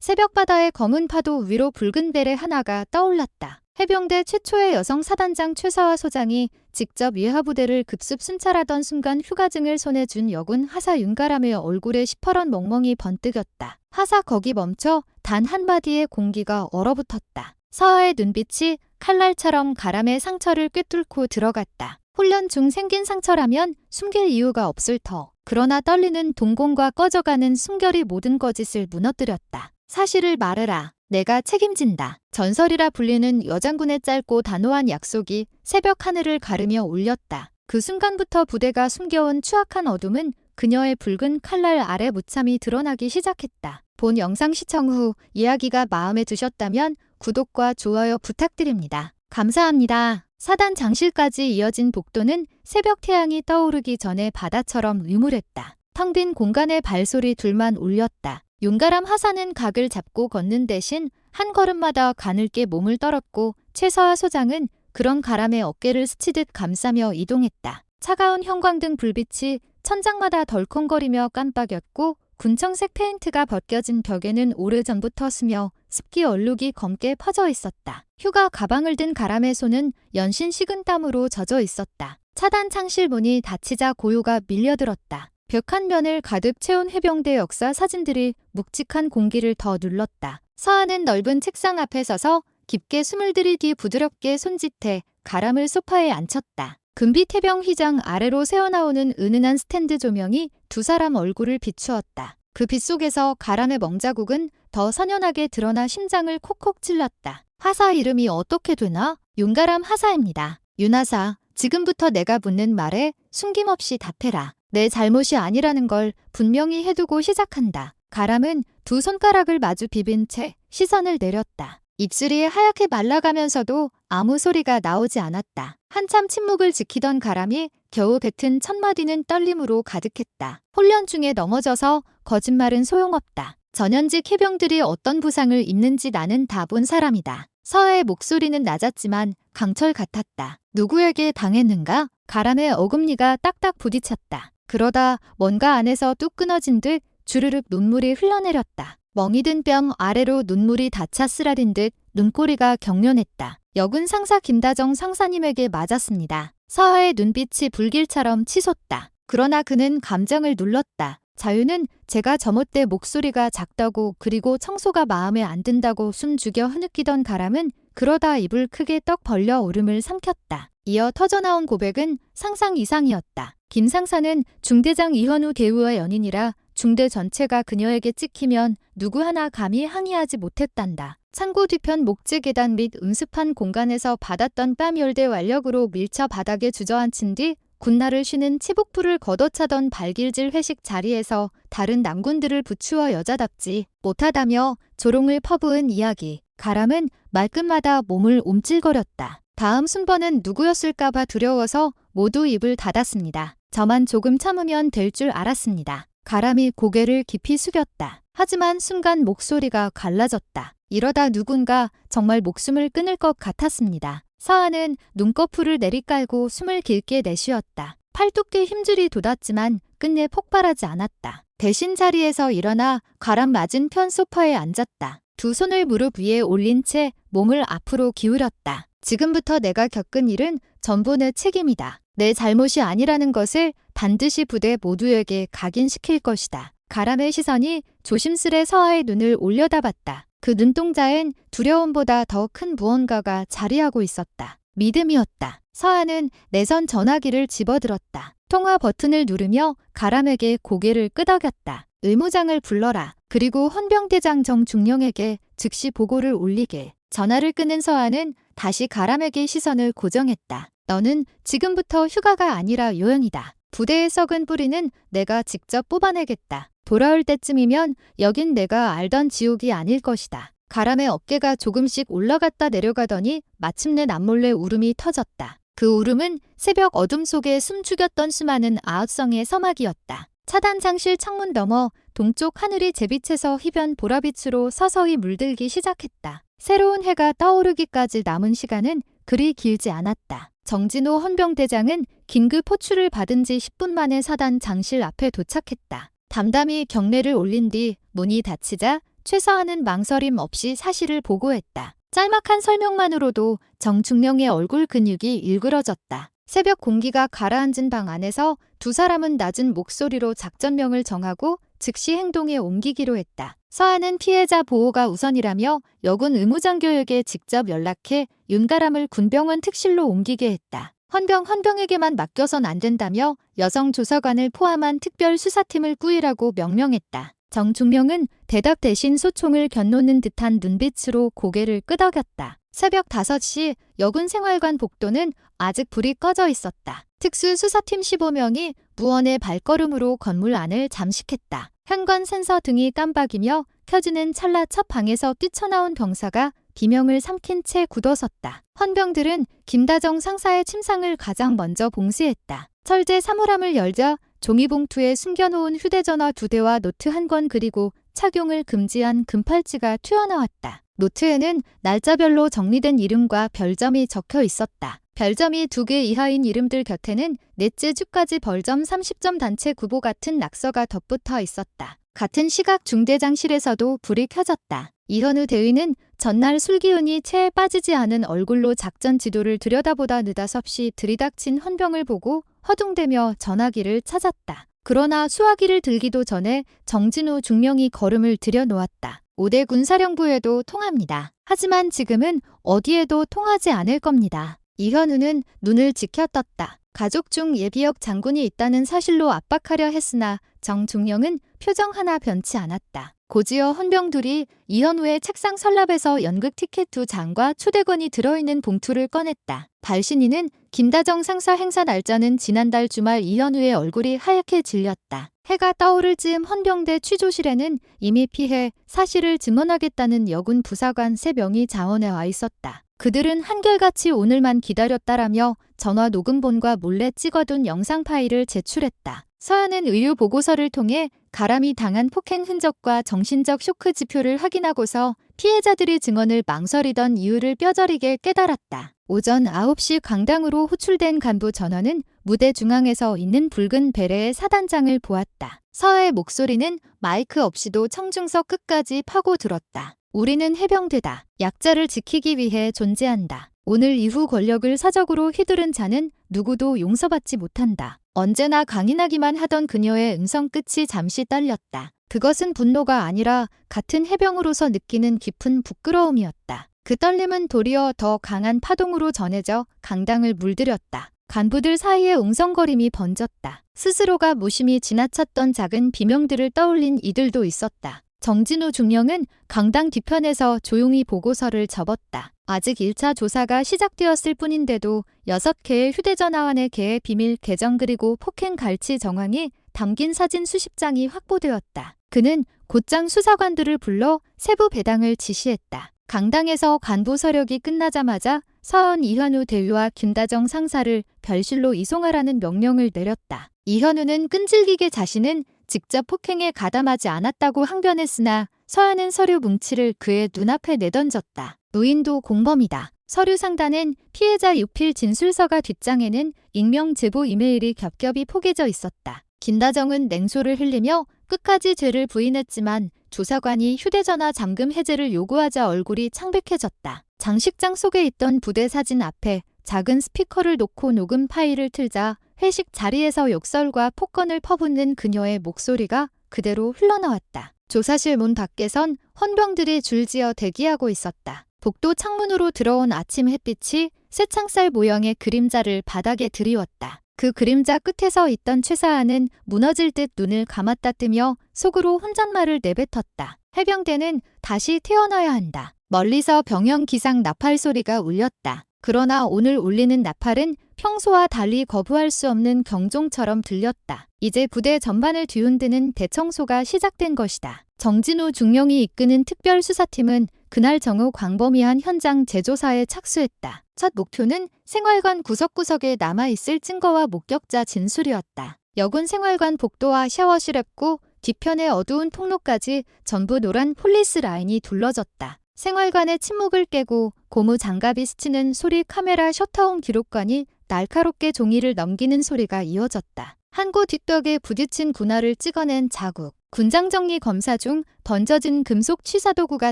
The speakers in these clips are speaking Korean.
새벽 바다의 검은 파도 위로 붉은 베레 하나가 떠올랐다. 해병대 최초의 여성 사단장 최서아 소장이 직접 예하부대를 급습 순찰하던 순간 휴가증을 손에 준 여군 하사 윤가람의 얼굴에 시퍼런 멍멍이 번뜩였다. 하사 거기 멈춰. 단 한마디의 공기가 얼어붙었다. 서아의 눈빛이 칼날처럼 가람의 상처를 꿰뚫고 들어갔다. 훈련 중 생긴 상처라면 숨길 이유가 없을 터. 그러나 떨리는 동공과 꺼져가는 숨결이 모든 거짓을 무너뜨렸다. 사실을 말해라. 내가 책임진다. 전설이라 불리는 여장군의 짧고 단호한 약속이 새벽 하늘을 가르며 울렸다. 그 순간부터 부대가 숨겨온 추악한 어둠은 그녀의 붉은 칼날 아래 무참히 드러나기 시작했다. 본 영상 시청 후 이야기가 마음에 드셨다면 구독과 좋아요 부탁드립니다. 감사합니다. 사단 장실까지 이어진 복도는 새벽 태양이 떠오르기 전에 바다처럼 유물했다. 텅 빈 공간에 발소리 둘만 울렸다. 윤가람 하사는 각을 잡고 걷는 대신 한 걸음마다 가늘게 몸을 떨었고 최서아 소장은 그런 가람의 어깨를 스치듯 감싸며 이동했다. 차가운 형광등 불빛이 천장마다 덜컹거리며 깜빡였고 군청색 페인트가 벗겨진 벽에는 오래전부터 스며 습기 얼룩이 검게 퍼져 있었다. 휴가 가방을 든 가람의 손은 연신 식은 땀으로 젖어 있었다. 차단 창실 문이 닫히자 고요가 밀려들었다. 벽 한 면을 가득 채운 해병대 역사 사진들이 묵직한 공기를 더 눌렀다. 서아는 넓은 책상 앞에 서서 깊게 숨을 들이뒤 부드럽게 손짓해 가람을 소파에 앉혔다. 금빛 해병 휘장 아래로 새어나오는 은은한 스탠드 조명이 두 사람 얼굴을 비추었다. 그 빛 속에서 가람의 멍자국은 더 선연하게 드러나 심장을 콕콕 찔렀다. 하사 이름이 어떻게 되나? 윤가람 하사입니다. 윤하사, 지금부터 내가 묻는 말에 숨김없이 답해라. 내 잘못이 아니라는 걸 분명히 해두고 시작한다. 가람은 두 손가락을 마주 비빈 채 시선을 내렸다. 입술이 하얗게 말라가면서도 아무 소리가 나오지 않았다. 한참 침묵을 지키던 가람이 겨우 뱉은 첫 마디는 떨림으로 가득했다. 훈련 중에 넘어져서 거짓말은 소용없다. 전현직 해병들이 어떤 부상을 입는지 나는 다 본 사람이다. 서아의 목소리는 낮았지만 강철 같았다. 누구에게 당했는가? 가람의 어금니가 딱딱 부딪혔다. 그러다 뭔가 안에서 뚝 끊어진 듯 주르륵 눈물이 흘러내렸다. 멍이 든 뺨 아래로 눈물이 닫혀 쓰라린 듯 눈꼬리가 경련했다. 여군 상사 김다정 상사님에게 맞았습니다. 서아의 눈빛이 불길처럼 치솟다. 그러나 그는 감정을 눌렀다. 자유는 제가 저못대 목소리가 작다고 그리고 청소가 마음에 안 든다고 숨 죽여 흐느끼던 가람은 그러다 입을 크게 떡 벌려 울음을 삼켰다. 이어 터져나온 고백은 상상 이상이었다. 김 상사는 중대장 이현우 대우와 연인이라 중대 전체가 그녀에게 찍히면 누구 하나 감히 항의하지 못했단다. 창고 뒤편 목재 계단 및 음습한 공간에서 받았던 뺨 열대 완력으로 밀쳐 바닥에 주저앉힌 뒤 군날을 쉬는 치복부를 걷어차던 발길질 회식 자리에서 다른 남군들을 부추어 여자답지 못하다며 조롱을 퍼부은 이야기. 가람은 말끝마다 몸을 움찔거렸다. 다음 순번은 누구였을까봐 두려워서 모두 입을 닫았습니다. 저만 조금 참으면 될 줄 알았습니다. 가람이 고개를 깊이 숙였다. 하지만 순간 목소리가 갈라졌다. 이러다 누군가 정말 목숨을 끊을 것 같았습니다. 서아는 눈꺼풀을 내리깔고 숨을 길게 내쉬었다. 팔뚝에 힘줄이 돋았지만 끝내 폭발하지 않았다. 대신 자리에서 일어나 가람 맞은편 소파에 앉았다. 두 손을 무릎 위에 올린 채 몸을 앞으로 기울였다. 지금부터 내가 겪은 일은 전부 내 책임이다. 내 잘못이 아니라는 것을 반드시 부대 모두에게 각인시킬 것이다. 가람의 시선이 조심스레 서아의 눈을 올려다봤다. 그 눈동자엔 두려움보다 더 큰 무언가가 자리하고 있었다. 믿음이었다. 서아는 내선 전화기를 집어들었다. 통화 버튼을 누르며 가람에게 고개를 끄덕였다. 의무장을 불러라. 그리고 헌병대장 정중령에게 즉시 보고를 올리게. 전화를 끊은 서아는 다시 가람에게 시선을 고정했다. 너는 지금부터 휴가가 아니라 요양이다. 부대의 썩은 뿌리는 내가 직접 뽑아내겠다. 돌아올 때쯤이면 여긴 내가 알던 지옥이 아닐 것이다. 가람의 어깨가 조금씩 올라갔다 내려가더니 마침내 남몰래 울음이 터졌다. 그 울음은 새벽 어둠 속에 숨죽였던 수많은 아웃성의 서막이었다. 차단장실 창문 너머 동쪽 하늘이 제빛에서 휘변 보라빛으로 서서히 물들기 시작했다. 새로운 해가 떠오르기까지 남은 시간은 그리 길지 않았다. 정진호 헌병대장은 긴급 호출을 받은 지 10분 만에 사단 장실 앞에 도착했다. 담담히 경례를 올린 뒤 문이 닫히자 최서한은 망설임 없이 사실을 보고했다. 짤막한 설명만으로도 정중령의 얼굴 근육이 일그러졌다. 새벽 공기가 가라앉은 방 안에서 두 사람은 낮은 목소리로 작전명을 정하고 즉시 행동에 옮기기로 했다. 서한은 피해자 보호가 우선이라며 여군 의무장교에게 직접 연락해 윤가람을 군병원 특실로 옮기게 했다. 헌병에게만 맡겨선 안 된다며 여성 조사관을 포함한 특별 수사팀을 꾸리라고 명령했다. 정중령은 대답 대신 소총을 겨누는 듯한 눈빛으로 고개를 끄덕였다. 새벽 5시 여군 생활관 복도는 아직 불이 꺼져 있었다. 특수수사팀 15명이 무언의 발걸음으로 건물 안을 잠식했다. 현관 센서 등이 깜박이며 켜지는 찰나 첫 방에서 뛰쳐나온 병사가 비명을 삼킨 채 굳어섰다. 헌병들은 김다정 상사의 침상을 가장 먼저 봉쇄했다. 철제 사물함을 열자 종이봉투에 숨겨놓은 휴대전화 2대와 노트 1권 그리고 착용을 금지한 금팔찌가 튀어나왔다. 노트에는 날짜별로 정리된 이름과 별점이 적혀 있었다. 별점이 2개 이하인 이름들 곁에는 넷째 주까지 벌점 30점 단체 구보 같은 낙서가 덧붙어 있었다. 같은 시각 중대장실에서도 불이 켜졌다. 이현우 대위는 전날 술기운이 채 빠지지 않은 얼굴로 작전 지도를 들여다보다 느닷없이 들이닥친 헌병을 보고 허둥대며 전화기를 찾았다. 그러나 수화기를 들기도 전에 정진우 중령이 걸음을 들여놓았다. 5대 군사령부에도 통합니다. 하지만 지금은 어디에도 통하지 않을 겁니다. 이현우는 눈을 지켜떴다. 가족 중 예비역 장군이 있다는 사실로 압박하려 했으나 정중령은 표정 하나 변치 않았다. 고지어 헌병들이 이현우의 책상 서랍에서 연극 티켓 2장과 초대권이 들어있는 봉투를 꺼냈다. 발신인은 김다정 상사 행사 날짜는 지난달 주말 이현우의 얼굴이 하얗게 질렸다. 해가 떠오를 즈음 헌병대 취조실에는 이미 피해 사실을 증언하겠다는 여군 부사관 3명이 자원해 와 있었다. 그들은 한결같이 오늘만 기다렸다라며 전화 녹음본과 몰래 찍어둔 영상 파일을 제출했다. 서한은 의료 보고서를 통해 가람이 당한 폭행 흔적과 정신적 쇼크 지표를 확인하고서 피해자들의 증언을 망설이던 이유를 뼈저리게 깨달았다. 오전 9시 강당으로 호출된 간부 전원은 무대 중앙에서 있는 붉은 베레의 사단장을 보았다. 서의 목소리는 마이크 없이도 청중석 끝까지 파고들었다. 우리는 해병대다. 약자를 지키기 위해 존재한다. 오늘 이후 권력을 사적으로 휘두른 자는 누구도 용서받지 못한다. 언제나 강인하기만 하던 그녀의 음성 끝이 잠시 떨렸다. 그것은 분노가 아니라 같은 해병으로서 느끼는 깊은 부끄러움이었다. 그 떨림은 도리어 더 강한 파동으로 전해져 강당을 물들였다. 간부들 사이에 웅성거림이 번졌다. 스스로가 무심히 지나쳤던 작은 비명들을 떠올린 이들도 있었다. 정진우 중령은 강당 뒤편에서 조용히 보고서를 접었다. 아직 1차 조사가 시작되었을 뿐인데도 6개의 휴대전화 4개의 비밀 계정 그리고 폭행 갈취 정황이 담긴 사진 수십 장이 확보되었다. 그는 곧장 수사관들을 불러 세부 배당을 지시했다. 강당에서 간부 서력이 끝나자마자 서한 이현우 대위와 김다정 상사를 별실로 이송하라는 명령을 내렸다. 이현우는 끈질기게 자신은 직접 폭행에 가담하지 않았다고 항변했으나 서한은 서류 뭉치를 그의 눈앞에 내던졌다. 무인도 공범이다. 서류 상단엔 피해자 유필 진술서가 뒷장에는 익명 제보 이메일이 겹겹이 포개져 있었다. 김다정은 냉소를 흘리며 끝까지 죄를 부인했지만 조사관이 휴대전화 잠금 해제를 요구하자 얼굴이 창백해졌다. 장식장 속에 있던 부대 사진 앞에 작은 스피커를 놓고 녹음 파일을 틀자 회식 자리에서 욕설과 폭언을 퍼붓는 그녀의 목소리가 그대로 흘러나왔다. 조사실 문 밖에선 헌병들이 줄지어 대기하고 있었다. 복도 창문으로 들어온 아침 햇빛이 쇠창살 모형의 그림자를 바닥에 드리웠다. 그 그림자 끝에서 있던 최사한은 무너질 듯 눈을 감았다 뜨며 속으로 혼잣말을 내뱉었다. 해병대는 다시 태어나야 한다. 멀리서 병영 기상 나팔 소리가 울렸다. 그러나 오늘 울리는 나팔은 평소와 달리 거부할 수 없는 경종처럼 들렸다. 이제 부대 전반을 뒤흔드는 대청소가 시작된 것이다. 정진우 중령이 이끄는 특별수사팀은 그날 정오 광범위한 현장 재조사에 착수했다. 첫 목표는 생활관 구석구석에 남아있을 증거와 목격자 진술이었다. 여군 생활관 복도와 샤워실 입구, 뒤편의 어두운 통로까지 전부 노란 폴리스 라인이 둘러졌다. 생활관의 침묵을 깨고 고무 장갑이 스치는 소리 카메라 셔터홈 기록관이 날카롭게 종이를 넘기는 소리가 이어졌다. 한 곳 뒷벽에 부딪힌 군화를 찍어낸 자국. 군장 정리 검사 중 던져진 금속 취사도구가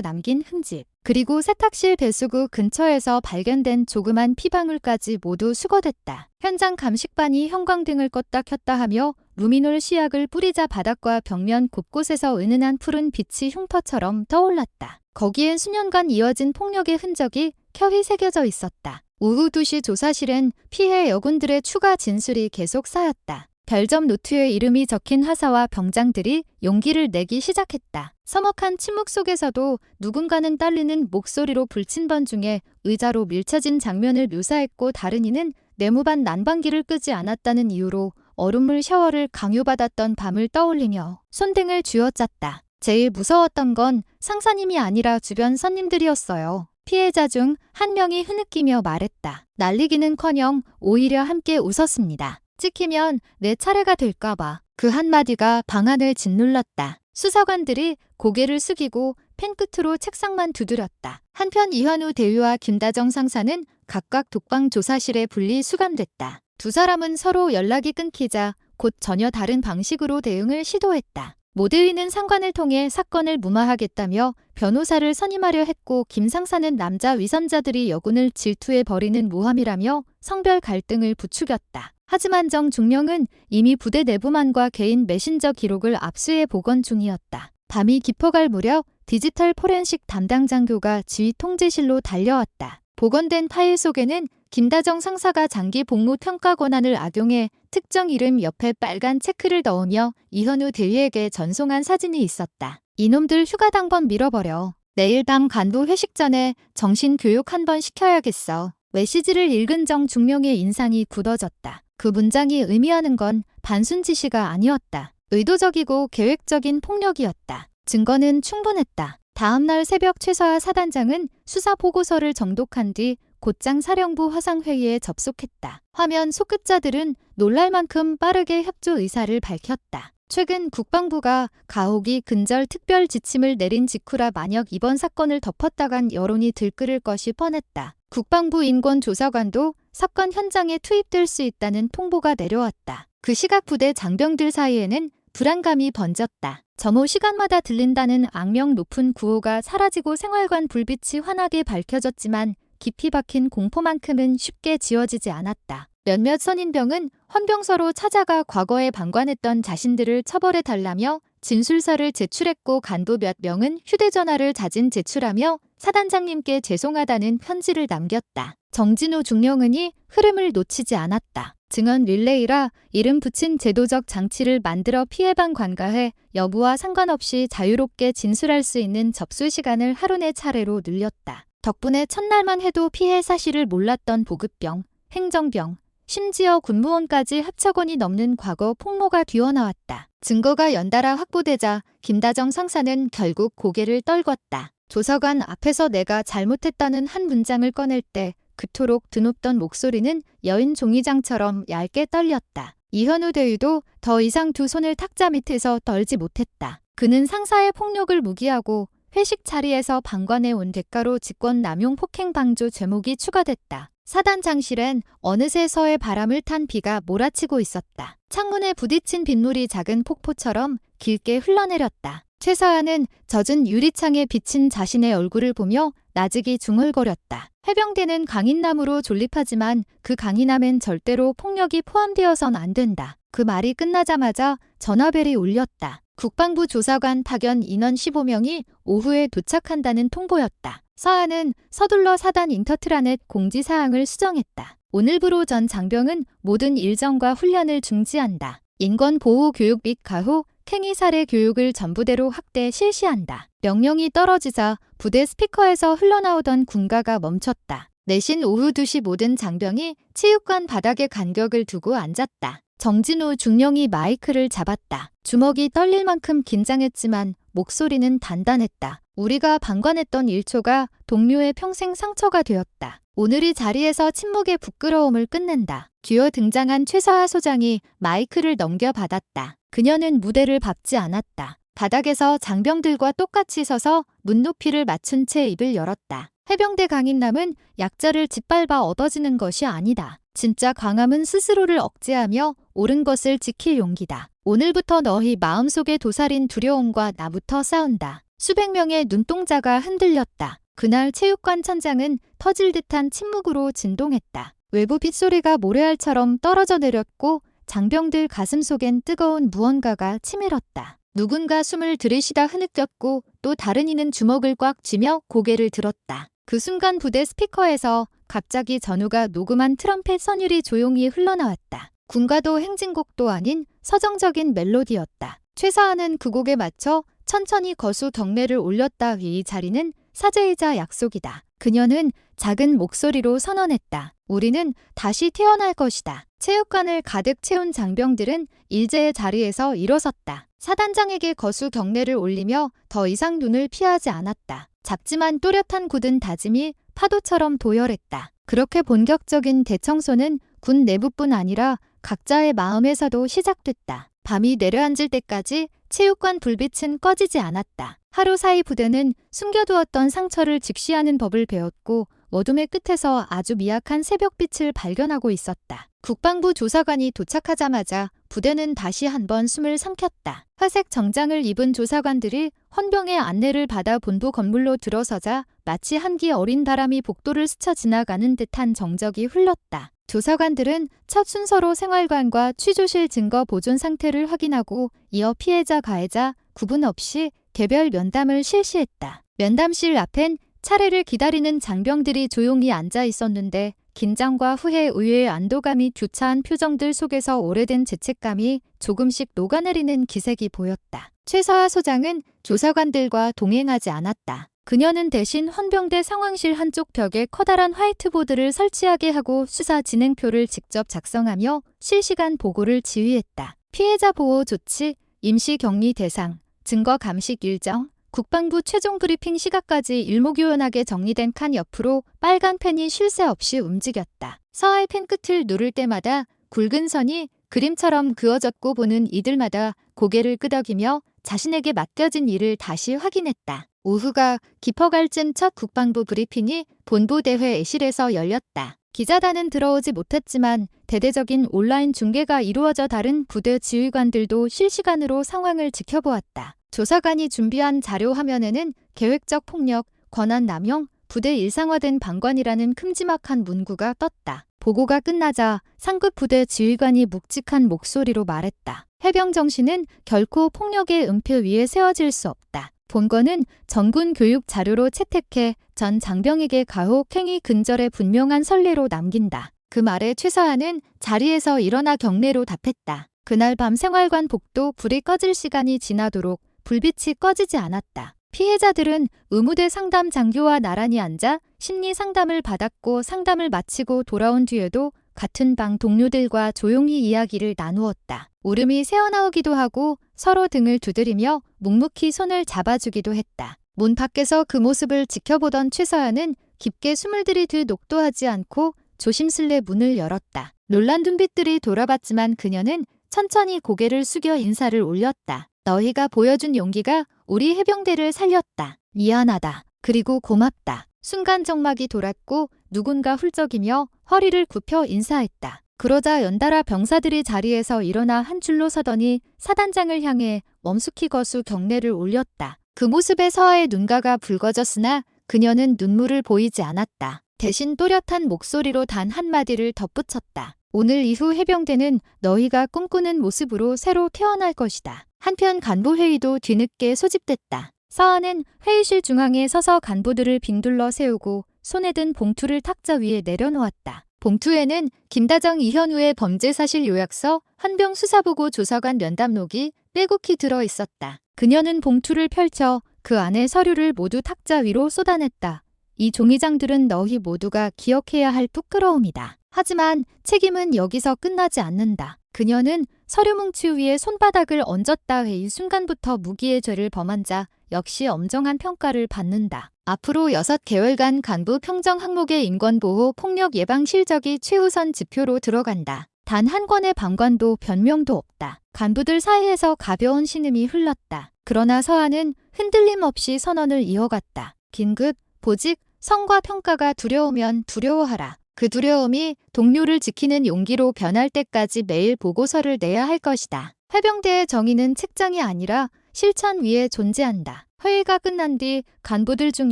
남긴 흠집, 그리고 세탁실 배수구 근처에서 발견된 조그만 피방울까지 모두 수거됐다. 현장 감식반이 형광등을 껐다 켰다 하며 루미놀 시약을 뿌리자 바닥과 벽면 곳곳에서 은은한 푸른 빛이 흉터처럼 떠올랐다. 거기엔 수년간 이어진 폭력의 흔적이 켜휘 새겨져 있었다. 오후 2시 조사실엔 피해 여군들의 추가 진술이 계속 쌓였다. 별점 노트에 이름이 적힌 하사와 병장들이 용기를 내기 시작했다. 서먹한 침묵 속에서도 누군가는 떨리는 목소리로 불침번 중에 의자로 밀쳐진 장면을 묘사했고, 다른 이는 내무반 난방기를 끄지 않았다는 이유로 얼음물 샤워를 강요받았던 밤을 떠올리며 손등을 쥐어짰다. 제일 무서웠던 건 상사님이 아니라 주변 선임들이었어요. 피해자 중 한 명이 흐느끼며 말했다. 날리기는커녕 오히려 함께 웃었습니다. 찍히면 내 차례가 될까봐. 그 한마디가 방안을 짓눌렀다. 수사관들이 고개를 숙이고 펜 끝으로 책상만 두드렸다. 한편 이현우 대위와 김다정 상사는 각각 독방 조사실에 분리 수감됐다. 두 사람은 서로 연락이 끊기자 곧 전혀 다른 방식으로 대응을 시도했다. 모 대위는 상관을 통해 사건을 무마하겠다며 변호사를 선임하려 했고, 김 상사는 남자 위선자들이 여군을 질투해 벌이는 모함이라며 성별 갈등을 부추겼다. 하지만 정 중령은 이미 부대 내부만과 개인 메신저 기록을 압수해 복원 중이었다. 밤이 깊어갈 무렵 디지털 포렌식 담당 장교가 지휘 통제실로 달려왔다. 복원된 파일 속에는 김다정 상사가 장기 복무 평가 권한을 악용해 특정 이름 옆에 빨간 체크를 넣으며 이현우 대위에게 전송한 사진이 있었다. 이놈들 휴가 당번 밀어버려. 내일 밤 간부 회식 전에 정신교육 한번 시켜야겠어. 메시지를 읽은 정 중령의 인상이 굳어졌다. 그 문장이 의미하는 건 단순 지시가 아니었다. 의도적이고 계획적인 폭력이었다. 증거는 충분했다. 다음날 새벽 최서하 사단장은 수사 보고서를 정독한 뒤 곧장 사령부 화상회의에 접속했다. 화면 소급자들은 놀랄 만큼 빠르게 협조 의사를 밝혔다. 최근 국방부가 가호기 근절 특별 지침을 내린 직후라 만약 이번 사건을 덮었다간 여론이 들끓을 것이 뻔했다. 국방부 인권조사관도 사건 현장에 투입될 수 있다는 통보가 내려왔다. 그 시각 부대 장병들 사이에는 불안감이 번졌다. 점호 시간마다 들린다는 악명 높은 구호가 사라지고 생활관 불빛이 환하게 밝혀졌지만 깊이 박힌 공포만큼은 쉽게 지워지지 않았다. 몇몇 선임병은 헌병서로 찾아가 과거에 방관했던 자신들을 처벌해달라며 진술서를 제출했고, 간부 몇 명은 휴대전화를 자진 제출하며 사단장님께 죄송하다는 편지를 남겼다. 정진우 중령은이 흐름을 놓치지 않았다. 증언 릴레이라 이름 붙인 제도적 장치를 만들어 피해방 관가해 여부와 상관없이 자유롭게 진술할 수 있는 접수 시간을 하루 내 차례로 늘렸다. 덕분에 첫날만 해도 피해 사실을 몰랐던 보급병, 행정병, 심지어 군무원까지 합쳐건이 넘는 과거 폭로가 뛰어나왔다. 증거가 연달아 확보되자 김다정 상사는 결국 고개를 떨궜다. 조사관 앞에서 내가 잘못했다는 한 문장을 꺼낼 때 그토록 드높던 목소리는 여인 종이장처럼 얇게 떨렸다. 이현우 대위도 더 이상 두 손을 탁자 밑에서 떨지 못했다. 그는 상사의 폭력을 무기하고 회식 자리에서 방관해 온 대가로 직권 남용 폭행 방조 죄목이 추가됐다. 사단장실엔 어느새 서해 바람을 탄 비가 몰아치고 있었다. 창문에 부딪힌 빗물이 작은 폭포처럼 길게 흘러내렸다. 최서하는 젖은 유리창에 비친 자신의 얼굴을 보며 나직이 중얼거렸다. 해병대는 강인남으로 존립하지만 그 강인함엔 절대로 폭력이 포함되어선 안 된다. 그 말이 끝나자마자 전화벨이 울렸다. 국방부 조사관 파견 인원 15명이 오후에 도착한다는 통보였다. 서하는 서둘러 사단 인터트라넷 공지사항을 수정했다. 오늘부로 전 장병은 모든 일정과 훈련을 중지한다. 인권보호교육 및 가호, 캥이 살해 교육을 전부대로 확대 실시한다. 명령이 떨어지자 부대 스피커에서 흘러나오던 군가가 멈췄다. 내신 오후 2시 모든 장병이 체육관 바닥에 간격을 두고 앉았다. 정진우 중령이 마이크를 잡았다. 주먹이 떨릴 만큼 긴장했지만 목소리는 단단했다. 우리가 방관했던 1초가 동료의 평생 상처가 되었다. 오늘 이 자리에서 침묵의 부끄러움을 끝낸다. 뒤어 등장한 최서하 소장이 마이크를 넘겨받았다. 그녀는 무대를 밟지 않았다. 바닥에서 장병들과 똑같이 서서 눈높이를 맞춘 채 입을 열었다. 해병대 강인남은 약자를 짓밟아 얻어지는 것이 아니다. 진짜 강함은 스스로를 억제하며 옳은 것을 지킬 용기다. 오늘부터 너희 마음속에 도사린 두려움과 나부터 싸운다. 수백 명의 눈동자가 흔들렸다. 그날 체육관 천장은 터질 듯한 침묵으로 진동했다. 외부 빗소리가 모래알처럼 떨어져 내렸고 장병들 가슴 속엔 뜨거운 무언가가 치밀었다. 누군가 숨을 들이쉬다 흐느꼈고 또 다른 이는 주먹을 꽉 쥐며 고개를 들었다. 그 순간 부대 스피커에서 갑자기 전우가 녹음한 트럼펫 선율이 조용히 흘러나왔다. 군가도 행진곡도 아닌 서정적인 멜로디였다. 최사하는 그 곡에 맞춰 천천히 거수 경례를 올렸다. 이 자리는 사죄이자 약속이다. 그녀는 작은 목소리로 선언했다. 우리는 다시 태어날 것이다. 체육관을 가득 채운 장병들은 일제의 자리에서 일어섰다. 사단장에게 거수 경례를 올리며 더 이상 눈을 피하지 않았다. 작지만 또렷한 굳은 다짐이 파도처럼 도열했다. 그렇게 본격적인 대청소는 군 내부뿐 아니라 각자의 마음에서도 시작됐다. 밤이 내려앉을 때까지 체육관 불빛은 꺼지지 않았다. 하루 사이 부대는 숨겨두었던 상처를 직시하는 법을 배웠고 어둠의 끝에서 아주 미약한 새벽빛을 발견하고 있었다. 국방부 조사관이 도착하자마자 부대는 다시 한번 숨을 삼켰다. 회색 정장을 입은 조사관들이 헌병의 안내를 받아 본부 건물로 들어서자 마치 한기 어린 바람이 복도를 스쳐 지나가는 듯한 정적이 흘렀다. 조사관들은 첫 순서로 생활관과 취조실 증거 보존 상태를 확인하고 이어 피해자 가해자 구분 없이 개별 면담을 실시했다. 면담실 앞엔 차례를 기다리는 장병들이 조용히 앉아 있었는데 긴장과 후회, 의외의 안도감이 교차한 표정들 속에서 오래된 죄책감이 조금씩 녹아내리는 기색이 보였다. 최서하 소장은 조사관들과 동행하지 않았다. 그녀는 대신 헌병대 상황실 한쪽 벽에 커다란 화이트보드를 설치하게 하고 수사 진행표를 직접 작성하며 실시간 보고를 지휘했다. 피해자 보호 조치, 임시 격리 대상, 증거 감식 일정, 국방부 최종 브리핑 시각까지 일목요연하게 정리된 칸 옆으로 빨간 펜이 쉴 새 없이 움직였다. 서하의 펜 끝을 누를 때마다 굵은 선이 그림처럼 그어졌고 보는 이들마다 고개를 끄덕이며 자신에게 맡겨진 일을 다시 확인했다. 오후가 깊어갈 쯤 첫 국방부 브리핑이 본부 대회실에서 열렸다. 기자단은 들어오지 못했지만 대대적인 온라인 중계가 이루어져 다른 부대 지휘관들도 실시간으로 상황을 지켜보았다. 조사관이 준비한 자료 화면에는 계획적 폭력, 권한 남용, 부대 일상화된 방관이라는 큼지막한 문구가 떴다. 보고가 끝나자 상급 부대 지휘관이 묵직한 목소리로 말했다. 해병 정신은 결코 폭력의 음표 위에 세워질 수 없다. 본건은 전군 교육 자료로 채택해 전 장병에게 가혹 행위 근절의 분명한 선례로 남긴다. 그 말에 최서하는 자리에서 일어나 경례로 답했다. 그날 밤 생활관 복도 불이 꺼질 시간이 지나도록 불빛이 꺼지지 않았다. 피해자들은 의무대 상담 장교와 나란히 앉아 심리 상담을 받았고 상담을 마치고 돌아온 뒤에도 같은 방 동료들과 조용히 이야기를 나누었다. 울음이 새어나오기도 하고 서로 등을 두드리며 묵묵히 손을 잡아주기도 했다. 문 밖에서 그 모습을 지켜보던 최서연은 깊게 숨을 들이듯 녹도하지 않고 조심스레 문을 열었다. 놀란 눈빛들이 돌아봤지만 그녀는 천천히 고개를 숙여 인사를 올렸다. 너희가 보여준 용기가 우리 해병대를 살렸다. 미안하다. 그리고 고맙다. 순간 정막이 돌았고 누군가 훌쩍이며 허리를 굽혀 인사했다. 그러자 연달아 병사들이 자리에서 일어나 한 줄로 서더니 사단장을 향해 멈숙히 거수 경례를 올렸다. 그 모습에 서하의 눈가가 붉어졌으나 그녀는 눈물을 보이지 않았다. 대신 또렷한 목소리로 단 한마디를 덧붙였다. 오늘 이후 해병대는 너희가 꿈꾸는 모습으로 새로 태어날 것이다. 한편 간부회의도 뒤늦게 소집됐다. 서하는 회의실 중앙에 서서 간부들을 빙둘러 세우고 손에 든 봉투를 탁자 위에 내려놓았다. 봉투에는 김다정 이현우의 범죄사실 요약서, 헌병 수사보고 조사관 면담록이 빼곡히 들어 있었다. 그녀는 봉투를 펼쳐 그 안에 서류를 모두 탁자 위로 쏟아냈다. 이 종이장들은 너희 모두가 기억해야 할 부끄러움이다. 하지만 책임은 여기서 끝나지 않는다. 그녀는 서류 뭉치 위에 손바닥을 얹었다. 회의 순간부터 무기의 죄를 범한 자 역시 엄정한 평가를 받는다. 앞으로 6개월간 간부 평정 항목의 인권보호 폭력 예방 실적이 최우선 지표로 들어간다. 단 한 건의 방관도 변명도 없다. 간부들 사이에서 가벼운 신음이 흘렀다. 그러나 서하는 흔들림 없이 선언을 이어갔다. 긴급, 보직, 성과 평가가 두려우면 두려워하라. 그 두려움이 동료를 지키는 용기로 변할 때까지 매일 보고서를 내야 할 것이다. 해병대의 정의는 책장이 아니라 실천 위에 존재한다. 회의가 끝난 뒤 간부들 중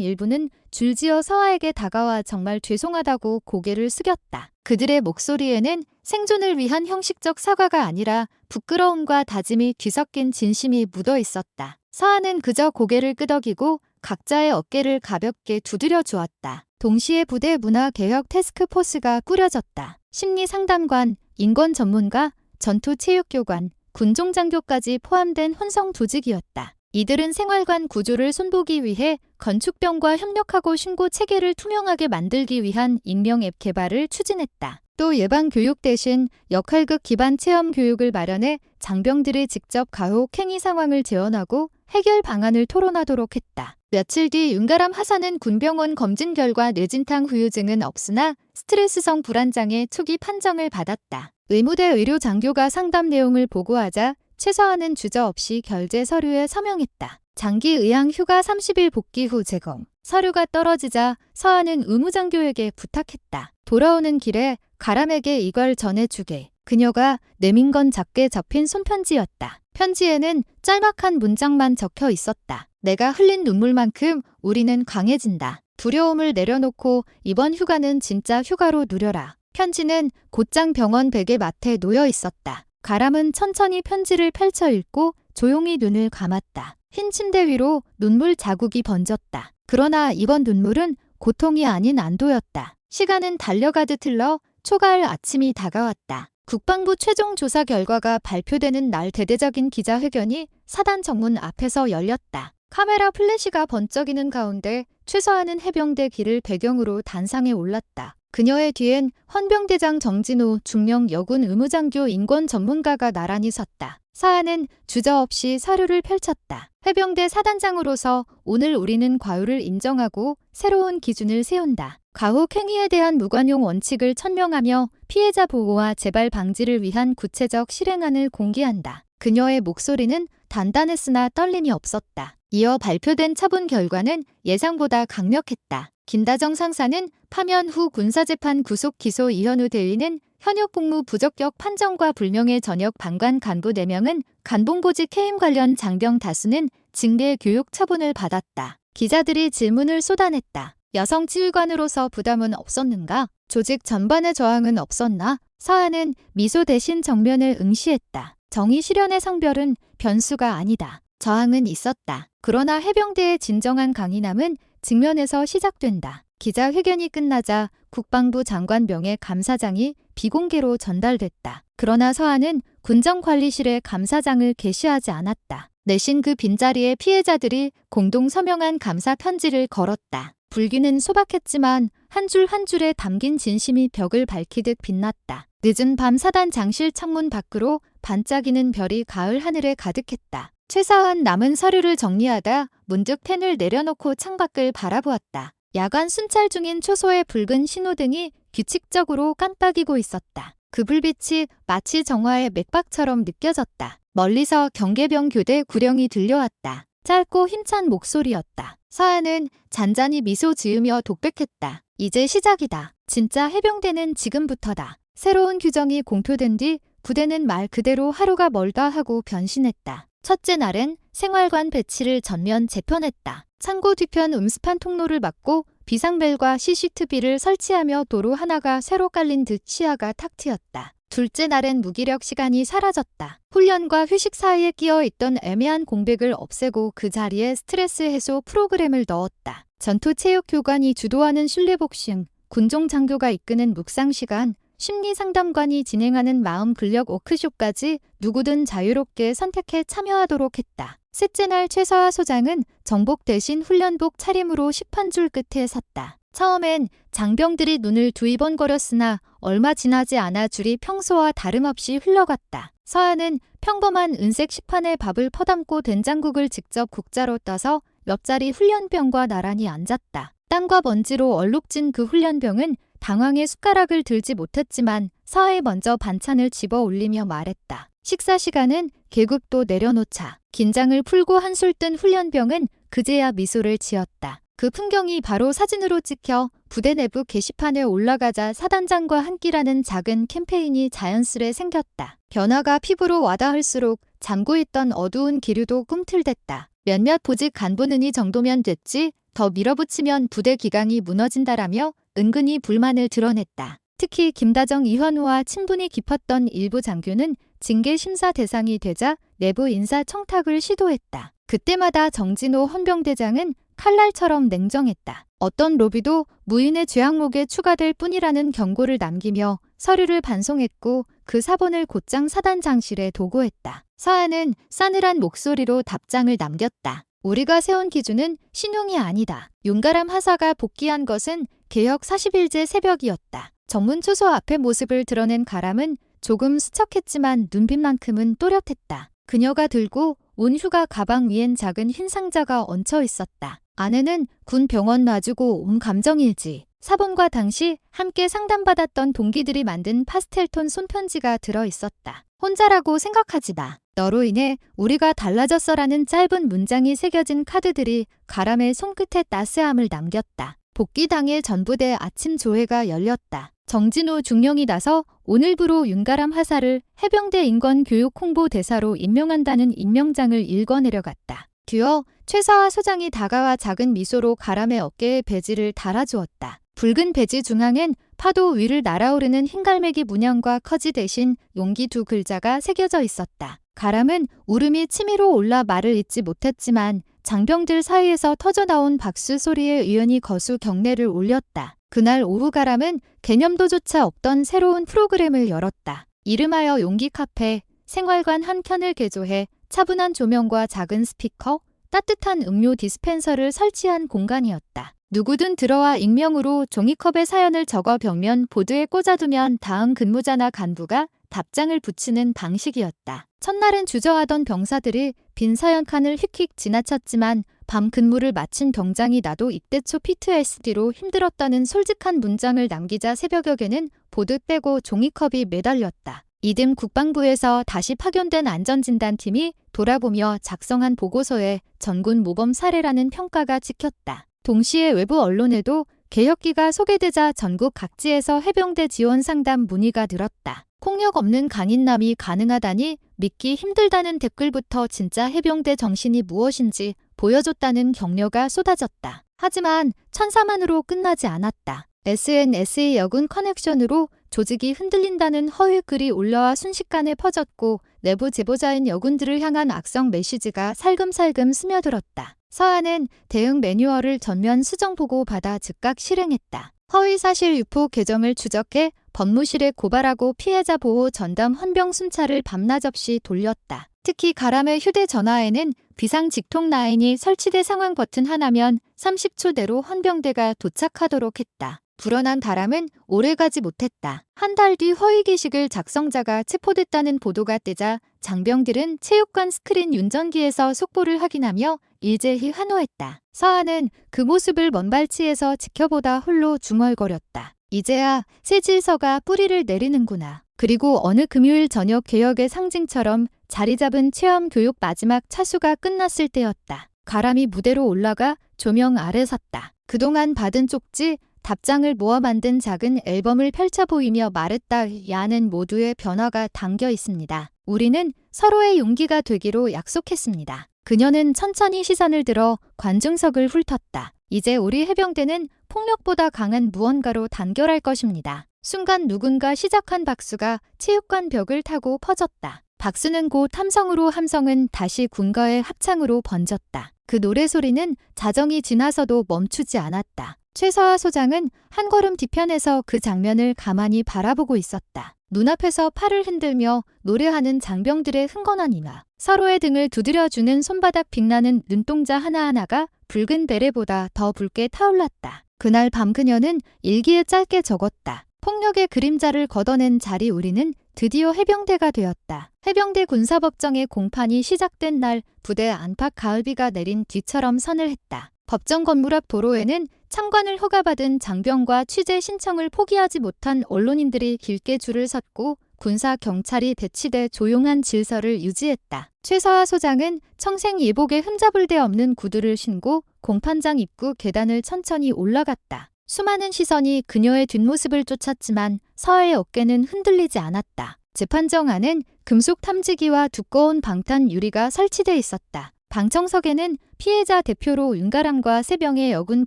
일부는 줄지어 서아에게 다가와 정말 죄송하다고 고개를 숙였다. 그들의 목소리에는 생존을 위한 형식적 사과가 아니라 부끄러움과 다짐이 뒤섞인 진심이 묻어 있었다. 서아는 그저 고개를 끄덕이고 각자의 어깨를 가볍게 두드려 주었다. 동시에 부대 문화 개혁 태스크포스가 꾸려졌다. 심리 상담관, 인권 전문가, 전투 체육교관, 군종장교까지 포함된 혼성 조직이었다. 이들은 생활관 구조를 손보기 위해 건축병과 협력하고 신고 체계를 투명하게 만들기 위한 익명 앱 개발을 추진했다. 또 예방교육 대신 역할극 기반 체험 교육을 마련해 장병들이 직접 가혹 행위 상황을 재현하고 해결 방안을 토론하도록 했다. 며칠 뒤 윤가람 하사는 군병원 검진 결과 뇌진탕 후유증은 없으나 스트레스성 불안장애 초기 판정을 받았다. 의무대 의료 장교가 상담 내용을 보고하자 최서아는 주저없이 결제 서류에 서명했다. 장기 의향 휴가 30일 복귀 후 제공. 서류가 떨어지자 서아는 의무장교에게 부탁했다. 돌아오는 길에 가람에게 이걸 전해주게. 그녀가 내민 건 작게 접힌 손편지였다. 편지에는 짤막한 문장만 적혀 있었다. 내가 흘린 눈물만큼 우리는 강해진다. 두려움을 내려놓고 이번 휴가는 진짜 휴가로 누려라. 편지는 곧장 병원 베개 맡에 놓여 있었다. 가람은 천천히 편지를 펼쳐 읽고 조용히 눈을 감았다. 흰 침대 위로 눈물 자국이 번졌다. 그러나 이번 눈물은 고통이 아닌 안도였다. 시간은 달려가듯 흘러 초가을 아침이 다가왔다. 국방부 최종 조사 결과가 발표되는 날 대대적인 기자회견이 사단 정문 앞에서 열렸다. 카메라 플래시가 번쩍이는 가운데 최서아는 해병대 길을 배경으로 단상에 올랐다. 그녀의 뒤엔 헌병대장 정진호 중령 여군 의무장교 인권 전문가가 나란히 섰다. 서아는 주저없이 서류를 펼쳤다. 해병대 사단장으로서 오늘 우리는 과오를 인정하고 새로운 기준을 세운다. 가혹 행위에 대한 무관용 원칙을 천명하며 피해자 보호와 재발 방지를 위한 구체적 실행안을 공개한다. 그녀의 목소리는 단단했으나 떨림이 없었다. 이어 발표된 처분 결과는 예상보다 강력했다. 김다정 상사는 파면 후 군사재판 구속 기소 이현우 대위는 현역 복무 부적격 판정과 불명예 전역 방관 간부 4명은 간봉보직 해임 관련 장병 다수는 징계 교육 처분을 받았다. 기자들이 질문을 쏟아냈다. 여성 지휘관으로서 부담은 없었는가? 조직 전반의 저항은 없었나? 서아는 미소 대신 정면을 응시했다. 정의 실현의 성별은 변수가 아니다. 저항은 있었다. 그러나 해병대의 진정한 강인함은 직면에서 시작된다. 기자회견이 끝나자 국방부 장관 명예 감사장이 비공개로 전달됐다. 그러나 서아는 군정관리실에 감사장을 게시하지 않았다. 내신 그 빈자리에 피해자들이 공동 서명한 감사 편지를 걸었다. 불길은 소박했지만 한 줄 한 줄에 담긴 진심이 벽을 밝히듯 빛났다. 늦은 밤 사단 장실 창문 밖으로 반짝이는 별이 가을 하늘에 가득했다. 최서아는 남은 서류를 정리하다 문득 펜을 내려놓고 창밖을 바라보았다. 야간 순찰 중인 초소의 붉은 신호등이 규칙적으로 깜빡이고 있었다. 그 불빛이 마치 정화의 맥박처럼 느껴졌다. 멀리서 경계병 교대 구령이 들려왔다. 짧고 힘찬 목소리였다. 서아는 잔잔히 미소 지으며 독백했다. 이제 시작이다. 진짜 해병대는 지금부터다. 새로운 규정이 공표된 뒤 부대는 말 그대로 하루가 멀다 하고 변신했다. 첫째 날엔 생활관 배치를 전면 재편했다. 창고 뒤편 음습한 통로를 막고 비상벨과 CCTV를 설치하며 도로 하나가 새로 깔린 듯 시야가 탁 트였다. 둘째 날엔 무기력 시간이 사라졌다. 훈련과 휴식 사이에 끼어있던 애매한 공백을 없애고 그 자리에 스트레스 해소 프로그램을 넣었다. 전투체육교관이 주도하는 실내복싱, 군종장교가 이끄는 묵상시간, 심리상담관이 진행하는 마음근력 워크숍까지 누구든 자유롭게 선택해 참여하도록 했다. 셋째 날 최서아 소장은 정복 대신 훈련복 차림으로 심판줄 끝에 섰다. 처음엔 장병들이 눈을 두리번거렸으나 얼마 지나지 않아 줄이 평소와 다름없이 흘러갔다. 서아는 평범한 은색 식판에 밥을 퍼담고 된장국을 직접 국자로 떠서 옆자리 훈련병과 나란히 앉았다. 땀과 먼지로 얼룩진 그 훈련병은 당황해 숟가락을 들지 못했지만 서아에 먼저 반찬을 집어 올리며 말했다. 식사 시간은 계급도 내려놓자. 긴장을 풀고 한술 뜬 훈련병은 그제야 미소를 지었다. 그 풍경이 바로 사진으로 찍혀 부대 내부 게시판에 올라가자 사단장과 함께라는 작은 캠페인이 자연스레 생겼다. 변화가 피부로 와닿을수록 잠고있던 어두운 기류도 꿈틀댔다. 몇몇 보직 간부는 이 정도면 됐지, 더 밀어붙이면 부대 기강이 무너진다라며 은근히 불만을 드러냈다. 특히 김다정 이현우와 친분이 깊었던 일부 장교는 징계 심사 대상이 되자 내부 인사 청탁을 시도했다. 그때마다 정진호 헌병대장은 칼날처럼 냉정했다. 어떤 로비도 무인의 죄악목에 추가될 뿐이라는 경고를 남기며 서류를 반송했고 그 사본을 곧장 사단장실에 도구했다. 서한은 싸늘한 목소리로 답장을 남겼다. 우리가 세운 기준은 신용이 아니다. 윤가람 하사가 복귀한 것은 개혁 40일째 새벽이었다. 정문 초소 앞의 모습을 드러낸 가람은 조금 수척했지만 눈빛만큼은 또렷했다. 그녀가 들고 온 휴가 가방 위엔 작은 흰 상자가 얹혀 있었다. 안에는 군 병원 놔주고 온 감정일지, 사본과 당시 함께 상담받았던 동기들이 만든 파스텔톤 손편지가 들어 있었다. 혼자라고 생각하지 마. 너로 인해 우리가 달라졌어라는 짧은 문장이 새겨진 카드들이 가람의 손끝에 따스함을 남겼다. 복귀 당일 전부대 아침 조회가 열렸다. 정진호 중령이 나서 오늘부로 윤가람 하사를 해병대 인권 교육 홍보 대사로 임명한다는 임명장을 읽어내려갔다. 뒤어 최서하 소장이 다가와 작은 미소로 가람의 어깨에 배지를 달아주었다. 붉은 배지 중앙엔 파도 위를 날아오르는 흰갈매기 문양과 커지 대신 용기 두 글자가 새겨져 있었다. 가람은 울음이 치밀어 올라 말을 잇지 못했지만 장병들 사이에서 터져나온 박수 소리에 의연히 거수 경례를 올렸다. 그날 오후 가람은 개념도조차 없던 새로운 프로그램을 열었다. 이름하여 용기 카페, 생활관 한 켠을 개조해 차분한 조명과 작은 스피커, 따뜻한 음료 디스펜서를 설치한 공간이었다. 누구든 들어와 익명으로 종이컵에 사연을 적어 벽면 보드에 꽂아두면 다음 근무자나 간부가 답장을 붙이는 방식이었다. 첫날은 주저하던 병사들이 빈 사연 칸을 휙휙 지나쳤지만 밤 근무를 마친 병장이 나도 입대 초 PTSD로 힘들었다는 솔직한 문장을 남기자 새벽녘에는 보드 빼고 종이컵이 매달렸다. 이듬 국방부에서 다시 파견된 안전진단팀이 돌아보며 작성한 보고서에 전군 모범 사례라는 평가가 찍혔다. 동시에 외부 언론에도 개혁기가 소개되자 전국 각지에서 해병대 지원 상담 문의가 늘었다. 폭력 없는 강인남이 가능하다니 믿기 힘들다는 댓글부터 진짜 해병대 정신이 무엇인지 보여줬다는 격려가 쏟아졌다. 하지만 천사만으로 끝나지 않았다. SNS의 여군 커넥션으로 조직이 흔들린다는 허위글이 올라와 순식간에 퍼졌고 내부 제보자인 여군들을 향한 악성 메시지가 살금살금 스며들었다. 서한은 대응 매뉴얼을 전면 수정보고 받아 즉각 실행했다. 허위사실 유포 계정을 추적해 법무실에 고발하고 피해자 보호 전담 헌병 순찰을 밤낮 없이 돌렸다. 특히 가람의 휴대전화에는 비상직통 라인이 설치돼 상황 버튼 하나면 30초 내로 헌병대가 도착하도록 했다. 불어난 바람은 오래가지 못했다. 한 달 뒤 허위 게시글 작성자가 체포됐다는 보도가 뜨자 장병들은 체육관 스크린 운전기에서 속보를 확인하며 일제히 환호했다. 서한은 그 모습을 먼 발치에서 지켜보다 홀로 중얼거렸다. 이제야 새 질서가 뿌리를 내리는구나. 그리고 어느 금요일 저녁 개혁의 상징처럼 자리 잡은 체험교육 마지막 차수가 끝났을 때였다. 가람이 무대로 올라가 조명 아래 섰다. 그동안 받은 쪽지, 답장을 모아 만든 작은 앨범을 펼쳐 보이며 말했다. 이 안엔 모두의 변화가 담겨 있습니다. 우리는 서로의 용기가 되기로 약속했습니다. 그녀는 천천히 시선을 들어 관중석을 훑었다. 이제 우리 해병대는 폭력보다 강한 무언가로 단결할 것입니다. 순간 누군가 시작한 박수가 체육관 벽을 타고 퍼졌다. 박수는 곧 함성으로 함성은 다시 군가의 합창으로 번졌다. 그 노래소리는 자정이 지나서도 멈추지 않았다. 최서하 소장은 한 걸음 뒤편에서 그 장면을 가만히 바라보고 있었다. 눈앞에서 팔을 흔들며 노래하는 장병들의 흥건한 이마, 서로의 등을 두드려주는 손바닥 빛나는 눈동자 하나하나가 붉은 베레보다 더 붉게 타올랐다. 그날 밤 그녀는 일기에 짧게 적었다. 폭력의 그림자를 걷어낸 자리 우리는 드디어 해병대가 되었다. 해병대 군사법정의 공판이 시작된 날 부대 안팎 가을비가 내린 뒤처럼 선을 했다. 법정 건물 앞 도로에는 참관을 허가받은 장병과 취재 신청을 포기하지 못한 언론인들이 길게 줄을 섰고 군사 경찰이 배치돼 조용한 질서를 유지했다. 최서하 소장은 청생 예복에 흠잡을 데 없는 구두를 신고 공판장 입구 계단을 천천히 올라갔다. 수많은 시선이 그녀의 뒷모습을 쫓았지만 서하의 어깨는 흔들리지 않았다. 재판정 안은 금속 탐지기와 두꺼운 방탄 유리가 설치돼 있었다. 방청석에는 피해자 대표로 윤가람과 3명의 여군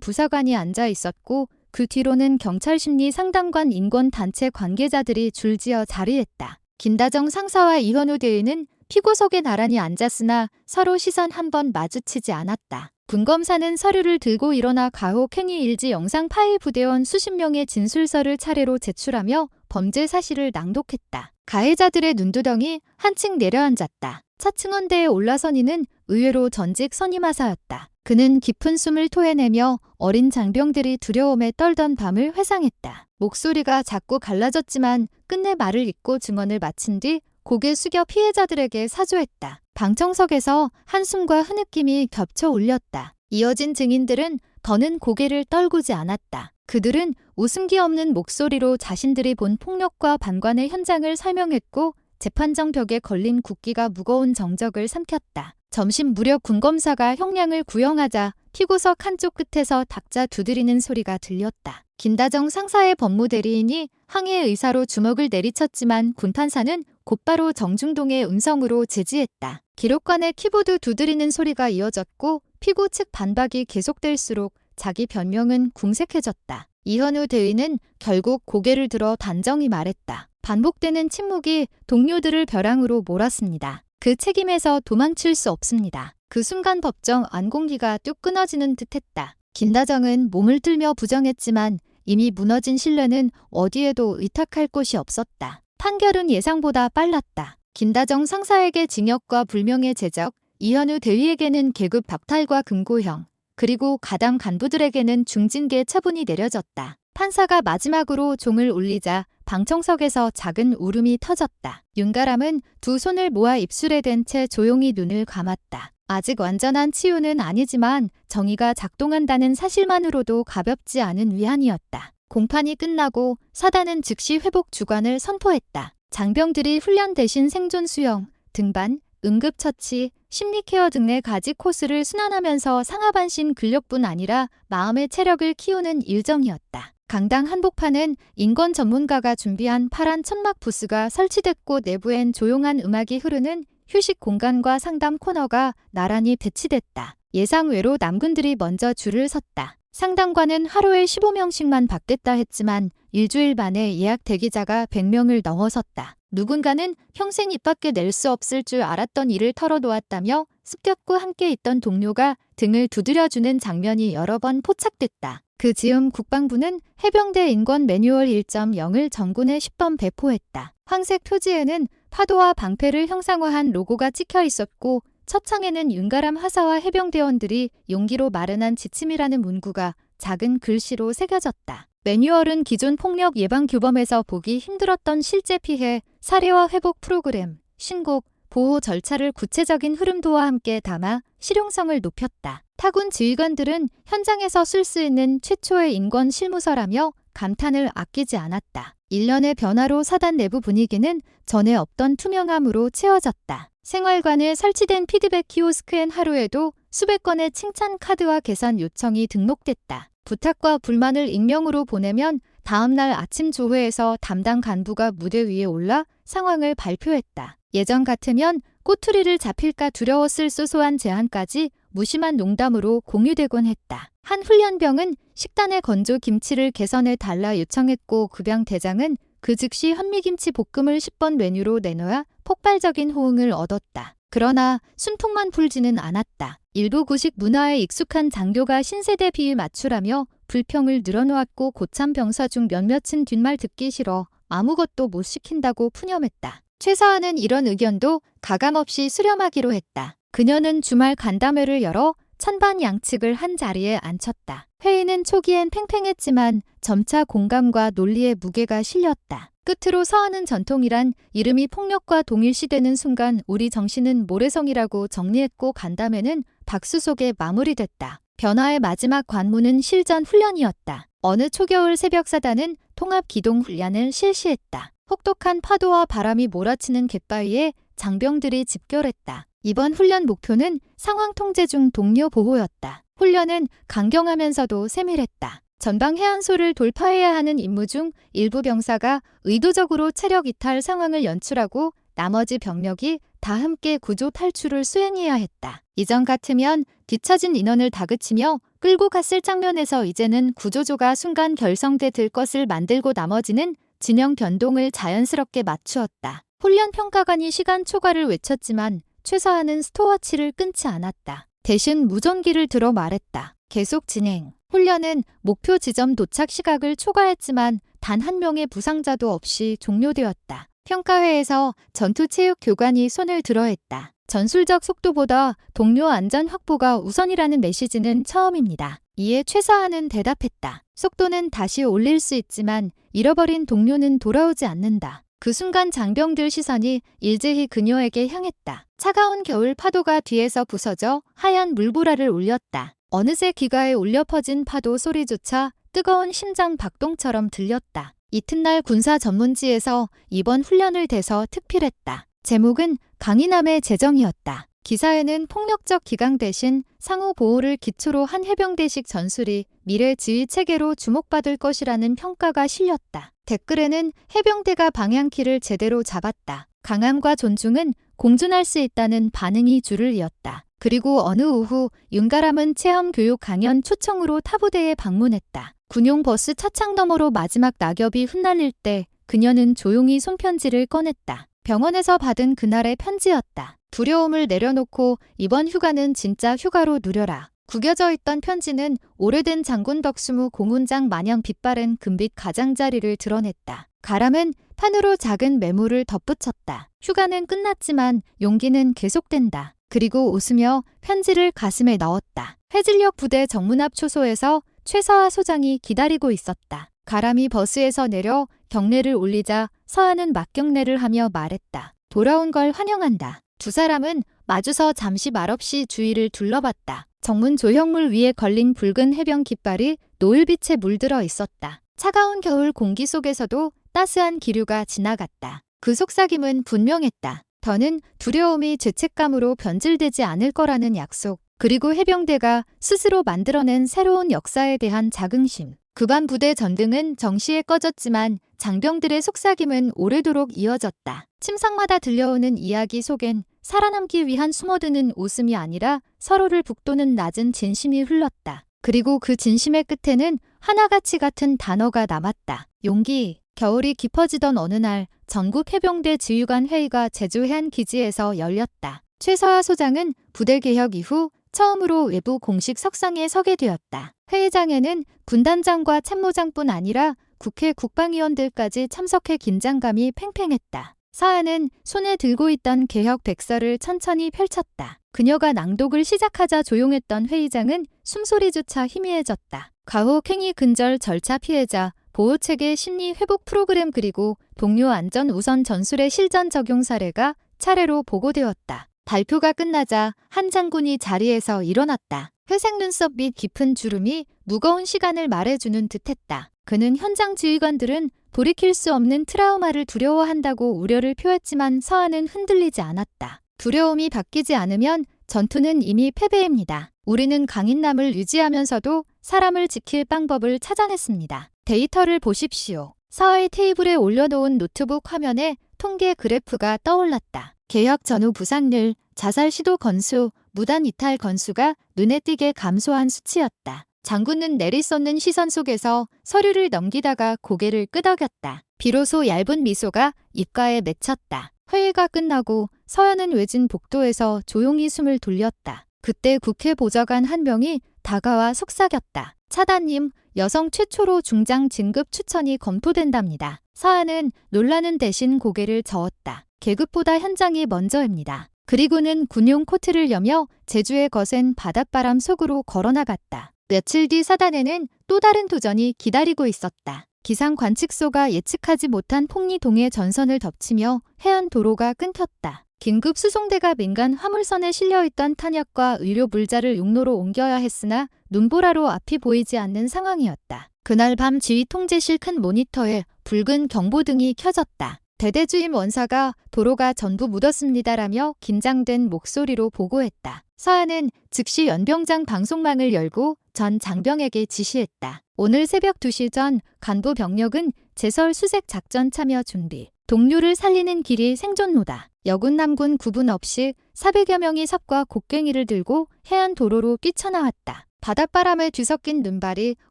부사관이 앉아 있었고 그 뒤로는 경찰 심리 상담관 인권단체 관계자들이 줄지어 자리했다. 김다정 상사와 이현우 대위는 피고석에 나란히 앉았으나 서로 시선 한 번 마주치지 않았다. 군검사는 서류를 들고 일어나 가혹행위 일지 영상 파일 부대원 수십 명의 진술서를 차례로 제출하며 범죄 사실을 낭독했다. 가해자들의 눈두덩이 한층 내려앉았다. 차층원대에 올라선 이는 의외로 전직 선임하사였다. 그는 깊은 숨을 토해내며 어린 장병들이 두려움에 떨던 밤을 회상했다. 목소리가 자꾸 갈라졌지만 끝내 말을 잇고 증언을 마친 뒤 고개 숙여 피해자들에게 사죄했다. 방청석에서 한숨과 흐느낌이 겹쳐 울렸다. 이어진 증인들은 더는 고개를 떨구지 않았다. 그들은 웃음기 없는 목소리로 자신들이 본 폭력과 반관의 현장을 설명했고 재판정 벽에 걸린 국기가 무거운 정적을 삼켰다. 점심 무렵 군검사가 형량을 구형하자 피고석 한쪽 끝에서 닥자 두드리는 소리가 들렸다. 김다정 상사의 법무대리인이 항해 의사로 주먹을 내리쳤지만 군판사는 곧바로 정중동의 음성으로 제지했다. 기록관의 키보드 두드리는 소리가 이어졌고 피고 측 반박이 계속될수록 자기 변명은 궁색해졌다. 이현우 대위는 결국 고개를 들어 단정히 말했다. 반복되는 침묵이 동료들을 벼랑으로 몰았습니다. 그 책임에서 도망칠 수 없습니다. 그 순간 법정 안공기가 뚝 끊어지는 듯했다. 김다정은 몸을 들며 부정했지만 이미 무너진 신뢰는 어디에도 의탁할 곳이 없었다. 판결은 예상보다 빨랐다. 김다정 상사에게 징역과 불명예 제적, 이현우 대위에게는 계급 박탈과 금고형, 그리고 가담 간부들에게는 중징계 처분이 내려졌다. 판사가 마지막으로 종을 울리자 방청석에서 작은 울음이 터졌다. 윤가람은 두 손을 모아 입술에 댄 채 조용히 눈을 감았다. 아직 완전한 치유는 아니지만 정의가 작동한다는 사실만으로도 가볍지 않은 위안이었다. 공판이 끝나고 사단은 즉시 회복 주관을 선포했다. 장병들이 훈련 대신 생존 수영, 등반, 응급처치, 심리케어 등의 가지 코스를 순환하면서 상하반신 근력뿐 아니라 마음의 체력을 키우는 일정이었다. 강당 한복판은 인권 전문가가 준비한 파란 천막 부스가 설치됐고 내부엔 조용한 음악이 흐르는 휴식 공간과 상담 코너가 나란히 배치됐다. 예상 외로 남군들이 먼저 줄을 섰다. 상담관은 하루에 15명씩만 받겠다 했지만 일주일 만에 예약 대기자가 100명을 넘어섰다. 누군가는 평생 입 밖에 낼 수 없을 줄 알았던 일을 털어놓았다며 습격과 함께 있던 동료가 등을 두드려주는 장면이 여러 번 포착됐다. 그 즈음 국방부는 해병대 인권 매뉴얼 1.0을 전군에 10번 배포했다. 황색 표지에는 파도와 방패를 형상화한 로고가 찍혀 있었고 첫 창에는 윤가람 하사와 해병대원들이 용기로 마련한 지침이라는 문구가 작은 글씨로 새겨졌다. 매뉴얼은 기존 폭력 예방 규범에서 보기 힘들었던 실제 피해, 사례와 회복 프로그램, 신고, 보호 절차를 구체적인 흐름도와 함께 담아 실용성을 높였다. 타군 지휘관들은 현장에서 쓸 수 있는 최초의 인권 실무서라며 감탄을 아끼지 않았다. 1년의 변화로 사단 내부 분위기는 전에 없던 투명함으로 채워졌다. 생활관에 설치된 피드백 키오스크엔 하루에도 수백 건의 칭찬 카드와 계산 요청이 등록됐다. 부탁과 불만을 익명으로 보내면 다음날 아침 조회에서 담당 간부가 무대 위에 올라 상황을 발표했다. 예전 같으면 꼬투리를 잡힐까 두려웠을 소소한 제안까지 무심한 농담으로 공유되곤 했다. 한 훈련병은 식단에 건조 김치를 개선해 달라 요청했고 급양 대장은 그 즉시 현미김치 볶음을 10번 메뉴로 내놓아 폭발적인 호응을 얻었다. 그러나 숨통만 풀지는 않았다. 일부 구식 문화에 익숙한 장교가 신세대 비위 맞추라며 불평을 늘어놓았고 고참 병사 중 몇몇은 뒷말 듣기 싫어 아무것도 못 시킨다고 푸념했다. 최서한은 이런 의견도 가감없이 수렴하기로 했다. 그녀는 주말 간담회를 열어 찬반 양측을 한 자리에 앉혔다. 회의는 초기엔 팽팽했지만 점차 공감과 논리의 무게가 실렸다. 끝으로 서하는 전통이란 이름이 폭력과 동일시되는 순간 우리 정신은 모래성이라고 정리했고 간담회는 박수 속에 마무리됐다. 변화의 마지막 관문은 실전 훈련이었다. 어느 초겨울 새벽사단은 통합기동훈련을 실시했다. 혹독한 파도와 바람이 몰아치는 갯바위에 장병들이 집결했다. 이번 훈련 목표는 상황 통제 중 동료 보호였다. 훈련은 강경하면서도 세밀했다. 전방 해안소를 돌파해야 하는 임무 중 일부 병사가 의도적으로 체력 이탈 상황을 연출하고 나머지 병력이 다 함께 구조 탈출을 수행해야 했다. 이전 같으면 뒤처진 인원을 다그치며 끌고 갔을 장면에서 이제는 구조조가 순간 결성돼 들 것을 만들고 나머지는 진영 변동을 자연스럽게 맞추었다. 훈련 평가관이 시간 초과를 외쳤지만 최서하는 스톱워치를 끊지 않았다. 대신 무전기를 들어 말했다. 계속 진행. 훈련은 목표 지점 도착 시각을 초과했지만 단 한 명의 부상자도 없이 종료되었다. 평가회에서 전투체육교관이 손을 들어 했다. 전술적 속도보다 동료 안전 확보가 우선이라는 메시지는 처음입니다. 이에 최서하는 대답했다. 속도는 다시 올릴 수 있지만 잃어버린 동료는 돌아오지 않는다. 그 순간 장병들 시선이 일제히 그녀에게 향했다. 차가운 겨울 파도가 뒤에서 부서져 하얀 물보라를 울렸다. 어느새 귀가에 울려 퍼진 파도 소리조차 뜨거운 심장 박동처럼 들렸다. 이튿날 군사 전문지에서 이번 훈련을 대서 특필했다. 제목은 강인함의 재정이었다. 기사에는 폭력적 기강 대신 상호 보호를 기초로 한 해병대식 전술이 미래 지휘 체계로 주목받을 것이라는 평가가 실렸다. 댓글에는 해병대가 방향키를 제대로 잡았다. 강함과 존중은 공존할 수 있다는 반응이 줄을 이었다. 그리고 어느 오후 윤가람은 체험교육 강연 초청으로 타부대에 방문했다. 군용 버스 차창 너머로 마지막 낙엽이 흩날릴 때 그녀는 조용히 손편지를 꺼냈다. 병원에서 받은 그날의 편지였다. 두려움을 내려놓고 이번 휴가는 진짜 휴가로 누려라. 구겨져 있던 편지는 오래된 장군 덕수무 공훈장 마냥 빛바랜 금빛 가장자리를 드러냈다. 가람은 판으로 작은 메모를 덧붙였다. 휴가는 끝났지만 용기는 계속된다. 그리고 웃으며 편지를 가슴에 넣었다. 해질녘 부대 정문 앞 초소에서 최서하 소장이 기다리고 있었다. 가람이 버스에서 내려 경례를 올리자 서하는 맞경례를 하며 말했다. 돌아온 걸 환영한다. 두 사람은 마주서 잠시 말없이 주위를 둘러봤다. 정문 조형물 위에 걸린 붉은 해병 깃발이 노을빛에 물들어 있었다. 차가운 겨울 공기 속에서도 따스한 기류가 지나갔다. 그 속삭임은 분명했다. 더는 두려움이 죄책감으로 변질되지 않을 거라는 약속, 그리고 해병대가 스스로 만들어낸 새로운 역사에 대한 자긍심. 그밤 부대 전등은 정시에 꺼졌지만 장병들의 속삭임은 오래도록 이어졌다. 침상마다 들려오는 이야기 속엔 살아남기 위한 숨어드는 웃음이 아니라 서로를 북돋는 낮은 진심이 흘렀다. 그리고 그 진심의 끝에는 하나같이 같은 단어가 남았다. 용기. 겨울이 깊어지던 어느 날 전국 해병대 지휘관 회의가 제주 해안기지에서 열렸다. 최서하 소장은 부대 개혁 이후 처음으로 외부 공식 석상에 서게 되었다. 회의장에는 군단장과 참모장뿐 아니라 국회 국방위원들까지 참석해 긴장감이 팽팽했다. 서하는 손에 들고 있던 개혁 백서를 천천히 펼쳤다. 그녀가 낭독을 시작하자 조용했던 회의장은 숨소리조차 희미해졌다. 가혹행위 근절 절차 피해자, 보호체계 심리 회복 프로그램 그리고 동료 안전 우선 전술의 실전 적용 사례가 차례로 보고되었다. 발표가 끝나자 한 장군이 자리에서 일어났다. 회색 눈썹 밑 깊은 주름이 무거운 시간을 말해주는 듯했다. 그는 현장 지휘관들은 돌이킬 수 없는 트라우마를 두려워한다고 우려를 표했지만 서하는 흔들리지 않았다. 두려움이 바뀌지 않으면 전투는 이미 패배입니다. 우리는 강인함을 유지하면서도 사람을 지킬 방법을 찾아냈습니다. 데이터를 보십시오. 서하의 테이블에 올려놓은 노트북 화면에 통계 그래프가 떠올랐다. 개혁 전후 부상률, 자살 시도 건수, 무단 이탈 건수가 눈에 띄게 감소한 수치였다. 장군은 내리쏟는 시선 속에서 서류를 넘기다가 고개를 끄덕였다. 비로소 얇은 미소가 입가에 맺혔다. 회의가 끝나고 서하는 외진 복도에서 조용히 숨을 돌렸다. 그때 국회 보좌관 한 명이 다가와 속삭였다. 차관님, 여성 최초로 중장 진급 추천이 검토된답니다. 서하는 놀라는 대신 고개를 저었다. 계급보다 현장이 먼저입니다. 그리고는 군용 코트를 여며 제주의 거센 바닷바람 속으로 걸어나갔다. 며칠 뒤 사단에는 또 다른 도전이 기다리고 있었다. 기상 관측소가 예측하지 못한 폭리동해 전선을 덮치며 해안 도로가 끊겼다. 긴급 수송대가 민간 화물선에 실려있던 탄약과 의료 물자를 육로로 옮겨야 했으나 눈보라로 앞이 보이지 않는 상황이었다. 그날 밤 지휘 통제실 큰 모니터에 붉은 경보등이 켜졌다. 대대주임 원사가 도로가 전부 묻었습니다라며 긴장된 목소리로 보고했다. 서하는 즉시 연병장 방송망을 열고 전 장병에게 지시했다. 오늘 새벽 2시 전 간부 병력은 제설 수색 작전 참여 준비. 동료를 살리는 길이 생존로다. 여군 남군 구분 없이 400여 명이 삽과 곡괭이를 들고 해안 도로로 뛰쳐나왔다. 바닷바람에 뒤섞인 눈발이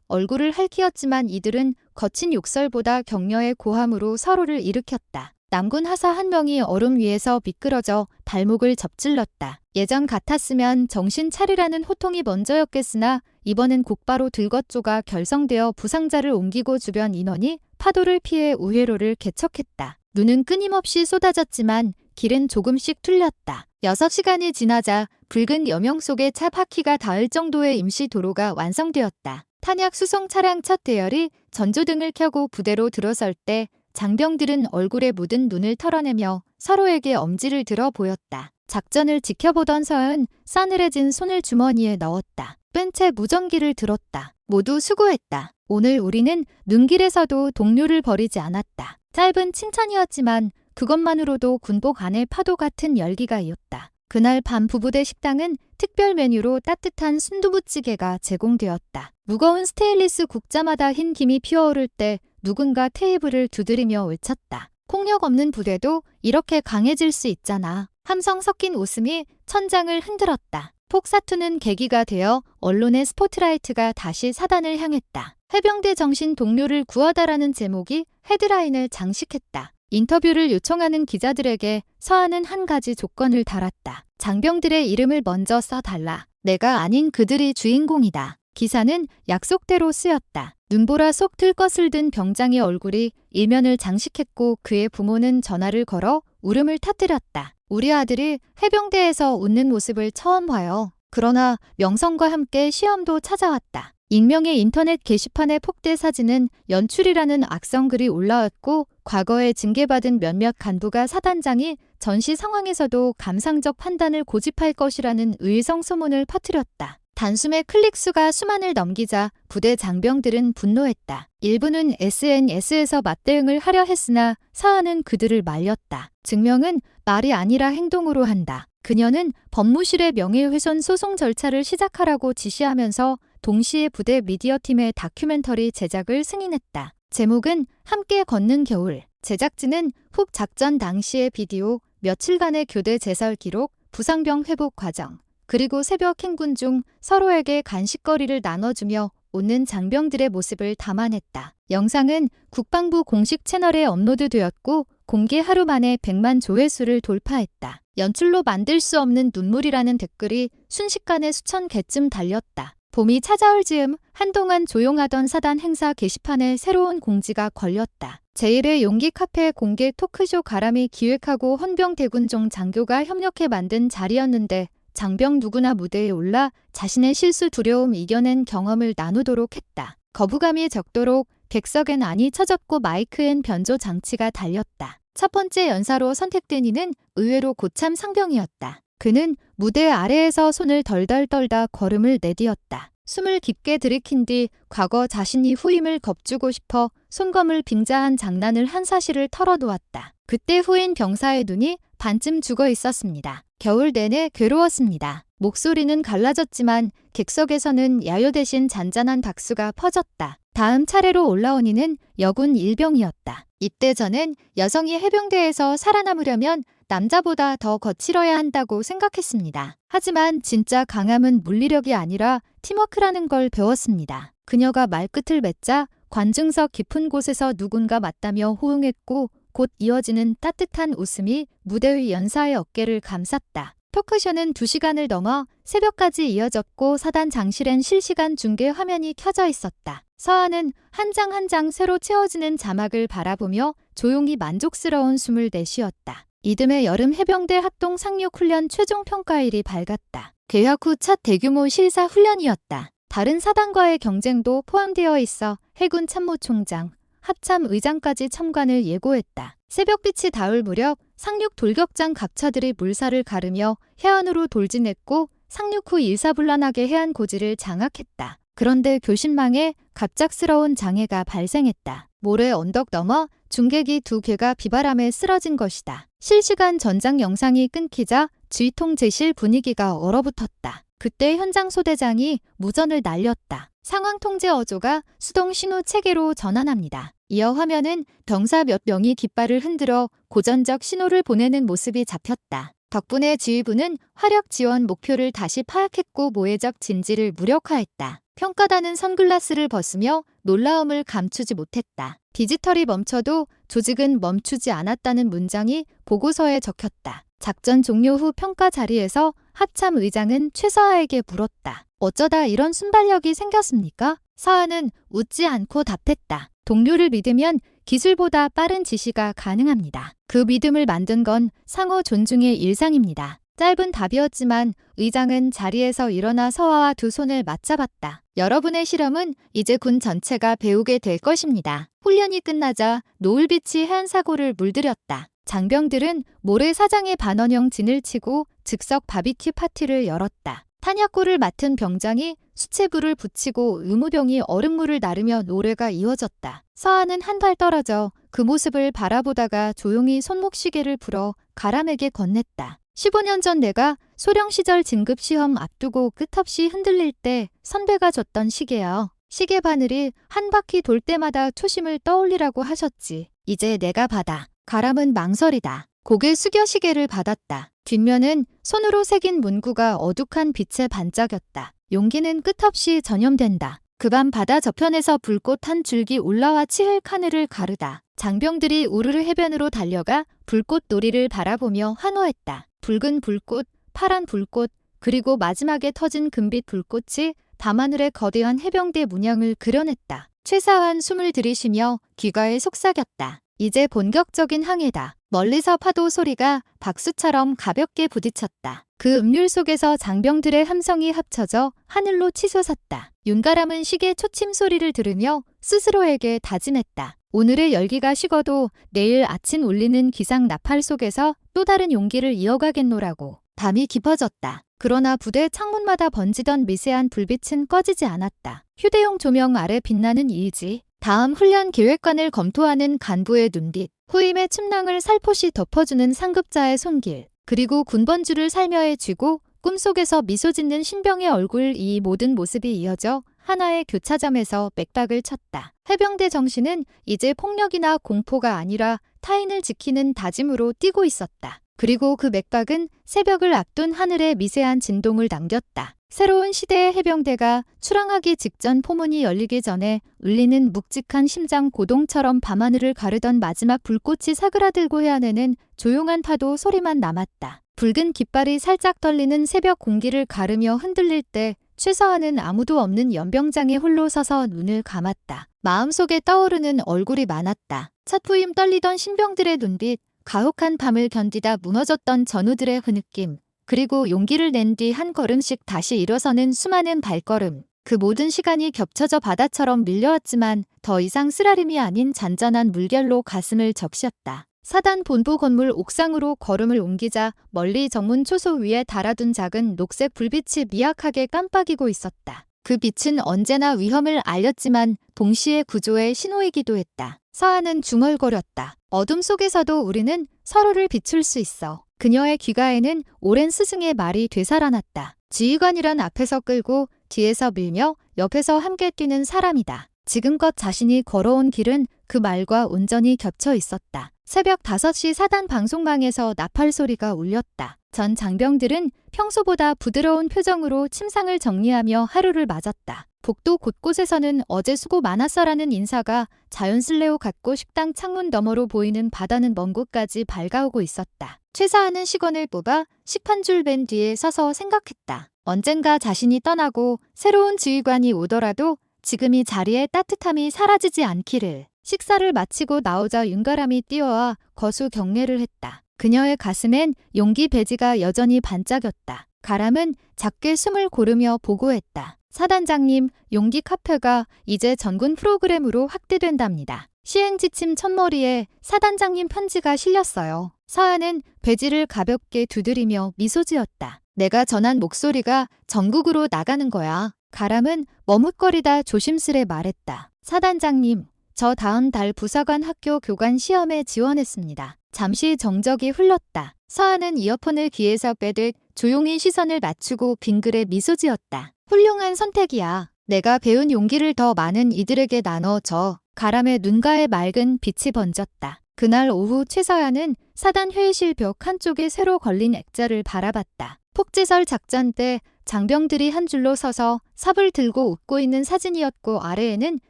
얼굴을 핥히었지만 이들은 거친 욕설보다 격려의 고함으로 서로를 일으켰다. 남군 하사 한 명이 얼음 위에서 미끄러져 발목을 접질렀다. 예전 같았으면 정신 차리라는 호통이 먼저였겠으나 이번엔 곧바로 들것조가 결성되어 부상자를 옮기고 주변 인원이 파도를 피해 우회로를 개척했다. 눈은 끊임없이 쏟아졌지만 길은 조금씩 뚫렸다. 6시간이 지나자 붉은 여명 속에 차 바퀴가 닿을 정도의 임시 도로가 완성되었다. 탄약 수송 차량 첫 대열이 전조등을 켜고 부대로 들어설 때 장병들은 얼굴에 묻은 눈을 털어내며 서로에게 엄지를 들어 보였다. 작전을 지켜보던 서은 싸늘해진 손을 주머니에 넣었다. 뺀 채 무전기를 들었다. 모두 수고했다. 오늘 우리는 눈길에서도 동료를 버리지 않았다. 짧은 칭찬이었지만 그것만으로도 군복 안에 파도 같은 열기가 이었다. 그날 밤 부부대 식당은 특별 메뉴로 따뜻한 순두부찌개가 제공되었다. 무거운 스테인리스 국자마다 흰 김이 피어오를 때 누군가 테이블을 두드리며 외쳤다. 폭력 없는 부대도 이렇게 강해질 수 있잖아. 함성 섞인 웃음이 천장을 흔들었다. 폭사투는 계기가 되어 언론의 스포트라이트가 다시 사단을 향했다. 해병대 정신 동료를 구하다라는 제목이 헤드라인을 장식했다. 인터뷰를 요청하는 기자들에게 서한은 한 가지 조건을 달았다. 장병들의 이름을 먼저 써달라. 내가 아닌 그들이 주인공이다. 기사는 약속대로 쓰였다. 눈보라 속 들것을 든 병장의 얼굴이 일면을 장식했고 그의 부모는 전화를 걸어 울음을 터뜨렸다. 우리 아들이 해병대에서 웃는 모습을 처음 봐요. 그러나 명성과 함께 시험도 찾아왔다. 익명의 인터넷 게시판의 폭대 사진은 연출이라는 악성글이 올라왔고 과거에 징계받은 몇몇 간부가 사단장이 전시 상황에서도 감상적 판단을 고집할 것이라는 의성 소문을 퍼뜨렸다. 단숨에 클릭수가 수만을 넘기자 부대 장병들은 분노했다. 일부는 SNS에서 맞대응을 하려 했으나 사안은 그들을 말렸다. 증명은 말이 아니라 행동으로 한다. 그녀는 법무실의 명예훼손 소송 절차를 시작하라고 지시하면서 동시에 부대 미디어팀의 다큐멘터리 제작을 승인했다. 제목은 함께 걷는 겨울. 제작진은 훅 작전 당시의 비디오, 며칠간의 교대 제설 기록, 부상병 회복 과정, 그리고 새벽 행군 중 서로에게 간식거리를 나눠주며 웃는 장병들의 모습을 담아냈다. 영상은 국방부 공식 채널에 업로드되었고 공개 하루 만에 100만 조회수를 돌파했다. 연출로 만들 수 없는 눈물이라는 댓글이 순식간에 수천 개쯤 달렸다. 봄이 찾아올 즈음 한동안 조용하던 사단 행사 게시판에 새로운 공지가 걸렸다. 제1회 용기 카페 공개 토크쇼 가람이 기획하고 헌병대군종 장교가 협력해 만든 자리였는데 장병 누구나 무대에 올라 자신의 실수 두려움 이겨낸 경험을 나누도록 했다. 거부감이 적도록 객석엔 안이 쳐졌고 마이크엔 변조 장치가 달렸다. 첫 번째 연사로 선택된 이는 의외로 고참 상병이었다. 그는 무대 아래에서 손을 덜덜 떨다 걸음을 내디뎠다. 숨을 깊게 들이킨 뒤 과거 자신이 후임을 겁주고 싶어 손검을 빙자한 장난을 한 사실을 털어놓았다. 그때 후임 병사의 눈이 반쯤 죽어 있었습니다. 겨울 내내 괴로웠습니다. 목소리는 갈라졌지만 객석에서는 야유 대신 잔잔한 박수가 퍼졌다. 다음 차례로 올라온 이는 여군 일병이었다. 이때 저는 여성이 해병대에서 살아남으려면 남자보다 더 거칠어야 한다고 생각했습니다. 하지만 진짜 강함은 물리력이 아니라 팀워크라는 걸 배웠습니다. 그녀가 말끝을 맺자 관중석 깊은 곳에서 누군가 맞다며 호응했고 곧 이어지는 따뜻한 웃음이 무대 위 연사의 어깨를 감쌌다. 토크쇼는 2시간을 넘어 새벽까지 이어졌고 사단 장실엔 실시간 중계 화면이 켜져 있었다. 서한은 한 장 한 장 새로 채워지는 자막을 바라보며 조용히 만족스러운 숨을 내쉬었다. 이듬해 여름 해병대 합동 상륙 훈련 최종 평가일이 밝았다. 개혁 후 첫 대규모 실사 훈련이었다. 다른 사단과의 경쟁도 포함되어 있어 해군 참모총장, 합참 의장까지 참관을 예고했다. 새벽빛이 닿을 무렵 상륙 돌격장 각차들이 물살을 가르며 해안으로 돌진했고 상륙 후 일사불란하게 해안 고지를 장악했다. 그런데 교신망에 갑작스러운 장애가 발생했다. 모래 언덕 너머 중계기 2개가 비바람에 쓰러진 것이다. 실시간 전장 영상이 끊기자 지휘통제실 분위기가 얼어붙었다. 그때 현장 소대장이 무전을 날렸다. 상황 통제 어조가 수동 신호 체계로 전환합니다. 이어 화면은 병사 몇 명이 깃발을 흔들어 고전적 신호를 보내는 모습이 잡혔다. 덕분에 지휘부는 화력 지원 목표를 다시 파악했고 모해적 진지를 무력화했다. 평가단은 선글라스를 벗으며 놀라움을 감추지 못했다. 디지털이 멈춰도 조직은 멈추지 않았다는 문장이 보고서에 적혔다. 작전 종료 후 평가 자리에서 하참 의장은 최서하에게 물었다. 어쩌다 이런 순발력이 생겼습니까? 서하는 웃지 않고 답했다. 동료를 믿으면 기술보다 빠른 지시가 가능합니다. 그 믿음을 만든 건 상호 존중의 일상입니다. 짧은 답이었지만 의장은 자리에서 일어나 서하와 두 손을 맞잡았다. 여러분의 실험은 이제 군 전체가 배우게 될 것입니다. 훈련이 끝나자 노을빛이 해안사고를 물들였다. 장병들은 모래사장에 반원형 진을 치고 즉석 바비큐 파티를 열었다. 탄약고를 맡은 병장이 수채불을 붙이고 의무병이 얼음물을 나르며 노래가 이어졌다. 서하는 한 발 떨어져 그 모습을 바라보다가 조용히 손목시계를 풀어 가람에게 건넸다. 15년 전 내가 소령 시절 진급 시험 앞두고 끝없이 흔들릴 때 선배가 줬던 시계야. 시계 바늘이 한 바퀴 돌 때마다 초심을 떠올리라고 하셨지. 이제 내가 받아. 가람은 망설이다. 고개 숙여 시계를 받았다. 뒷면은 손으로 새긴 문구가 어둑한 빛에 반짝였다. 용기는 끝없이 전염된다. 그 밤 바다 저편에서 불꽃 한 줄기 올라와 치흙 하늘을 가르다. 장병들이 우르르 해변으로 달려가 불꽃 놀이를 바라보며 환호했다. 붉은 불꽃, 파란 불꽃, 그리고 마지막에 터진 금빛 불꽃이 밤하늘의 거대한 해병대 문양을 그려냈다. 최사한 숨을 들이쉬며 귀가에 속삭였다. 이제 본격적인 항해다. 멀리서 파도 소리가 박수처럼 가볍게 부딪혔다. 그 음률 속에서 장병들의 함성이 합쳐져 하늘로 치솟았다. 윤가람은 시계 초침 소리를 들으며 스스로에게 다짐했다. 오늘의 열기가 식어도 내일 아침 울리는 기상 나팔 속에서 또 다른 용기를 이어가겠노라고. 밤이 깊어졌다. 그러나 부대 창문마다 번지던 미세한 불빛은 꺼지지 않았다. 휴대용 조명 아래 빛나는 일지. 다음 훈련 계획관을 검토하는 간부의 눈빛, 후임의 침낭을 살포시 덮어주는 상급자의 손길, 그리고 군번줄을 살며해 쥐고 꿈속에서 미소 짓는 신병의 얼굴, 이 모든 모습이 이어져 하나의 교차점에서 맥박을 쳤다. 해병대 정신은 이제 폭력이나 공포가 아니라 타인을 지키는 다짐으로 뛰고 있었다. 그리고 그 맥박은 새벽을 앞둔 하늘에 미세한 진동을 남겼다. 새로운 시대의 해병대가 출항하기 직전 포문이 열리기 전에 울리는 묵직한 심장 고동처럼 밤하늘을 가르던 마지막 불꽃이 사그라들고 해안에는 조용한 파도 소리만 남았다. 붉은 깃발이 살짝 떨리는 새벽 공기를 가르며 흔들릴 때 최서하는 아무도 없는 연병장에 홀로 서서 눈을 감았다. 마음속에 떠오르는 얼굴이 많았다. 첫 후임 떨리던 신병들의 눈빛, 가혹한 밤을 견디다 무너졌던 전우들의 흐느낌, 그리고 용기를 낸 뒤 한 걸음씩 다시 일어서는 수많은 발걸음. 그 모든 시간이 겹쳐져 바다처럼 밀려왔지만 더 이상 쓰라림이 아닌 잔잔한 물결로 가슴을 적셨다. 사단 본부 건물 옥상으로 걸음을 옮기자 멀리 정문 초소 위에 달아둔 작은 녹색 불빛이 미약하게 깜빡이고 있었다. 그 빛은 언제나 위험을 알렸지만 동시에 구조의 신호이기도 했다. 서하는 중얼거렸다. 어둠 속에서도 우리는 서로를 비출 수 있어. 그녀의 귀가에는 오랜 스승의 말이 되살아났다. 지휘관이란 앞에서 끌고 뒤에서 밀며 옆에서 함께 뛰는 사람이다. 지금껏 자신이 걸어온 길은 그 말과 온전히 겹쳐 있었다. 새벽 5시 사단 방송망에서 나팔 소리가 울렸다. 전 장병들은 평소보다 부드러운 표정으로 침상을 정리하며 하루를 맞았다. 복도 곳곳에서는 어제 수고 많았어라는 인사가 자연슬레오 같고 식당 창문 너머로 보이는 바다는 먼 곳까지 밝아오고 있었다. 최사하는 시건을 뽑아 식판줄 벤 뒤에 서서 생각했다. 언젠가 자신이 떠나고 새로운 지휘관이 오더라도 지금 이 자리의 따뜻함이 사라지지 않기를. 식사를 마치고 나오자 윤가람이 뛰어와 거수 경례를 했다. 그녀의 가슴엔 용기 배지가 여전히 반짝였다. 가람은 작게 숨을 고르며 보고했다. 사단장님, 용기 카페가 이제 전군 프로그램으로 확대된답니다. 시행 지침 첫머리에 사단장님 편지가 실렸어요. 서하는 배지를 가볍게 두드리며 미소 지었다. 내가 전한 목소리가 전국으로 나가는 거야. 가람은 머뭇거리다 조심스레 말했다. 사단장님, 저 다음 달 부사관 학교 교관 시험에 지원했습니다. 잠시 정적이 흘렀다. 서하는 이어폰을 귀에서 빼듯 조용히 시선을 맞추고 빙글에 미소 지었다. 훌륭한 선택이야. 내가 배운 용기를 더 많은 이들에게 나눠줘. 가람의 눈가에 맑은 빛이 번졌다. 그날 오후 최서연은 사단 회의실 벽 한쪽에 새로 걸린 액자를 바라봤다. 폭지설 작전 때 장병들이 한 줄로 서서 삽을 들고 웃고 있는 사진이었고 아래에는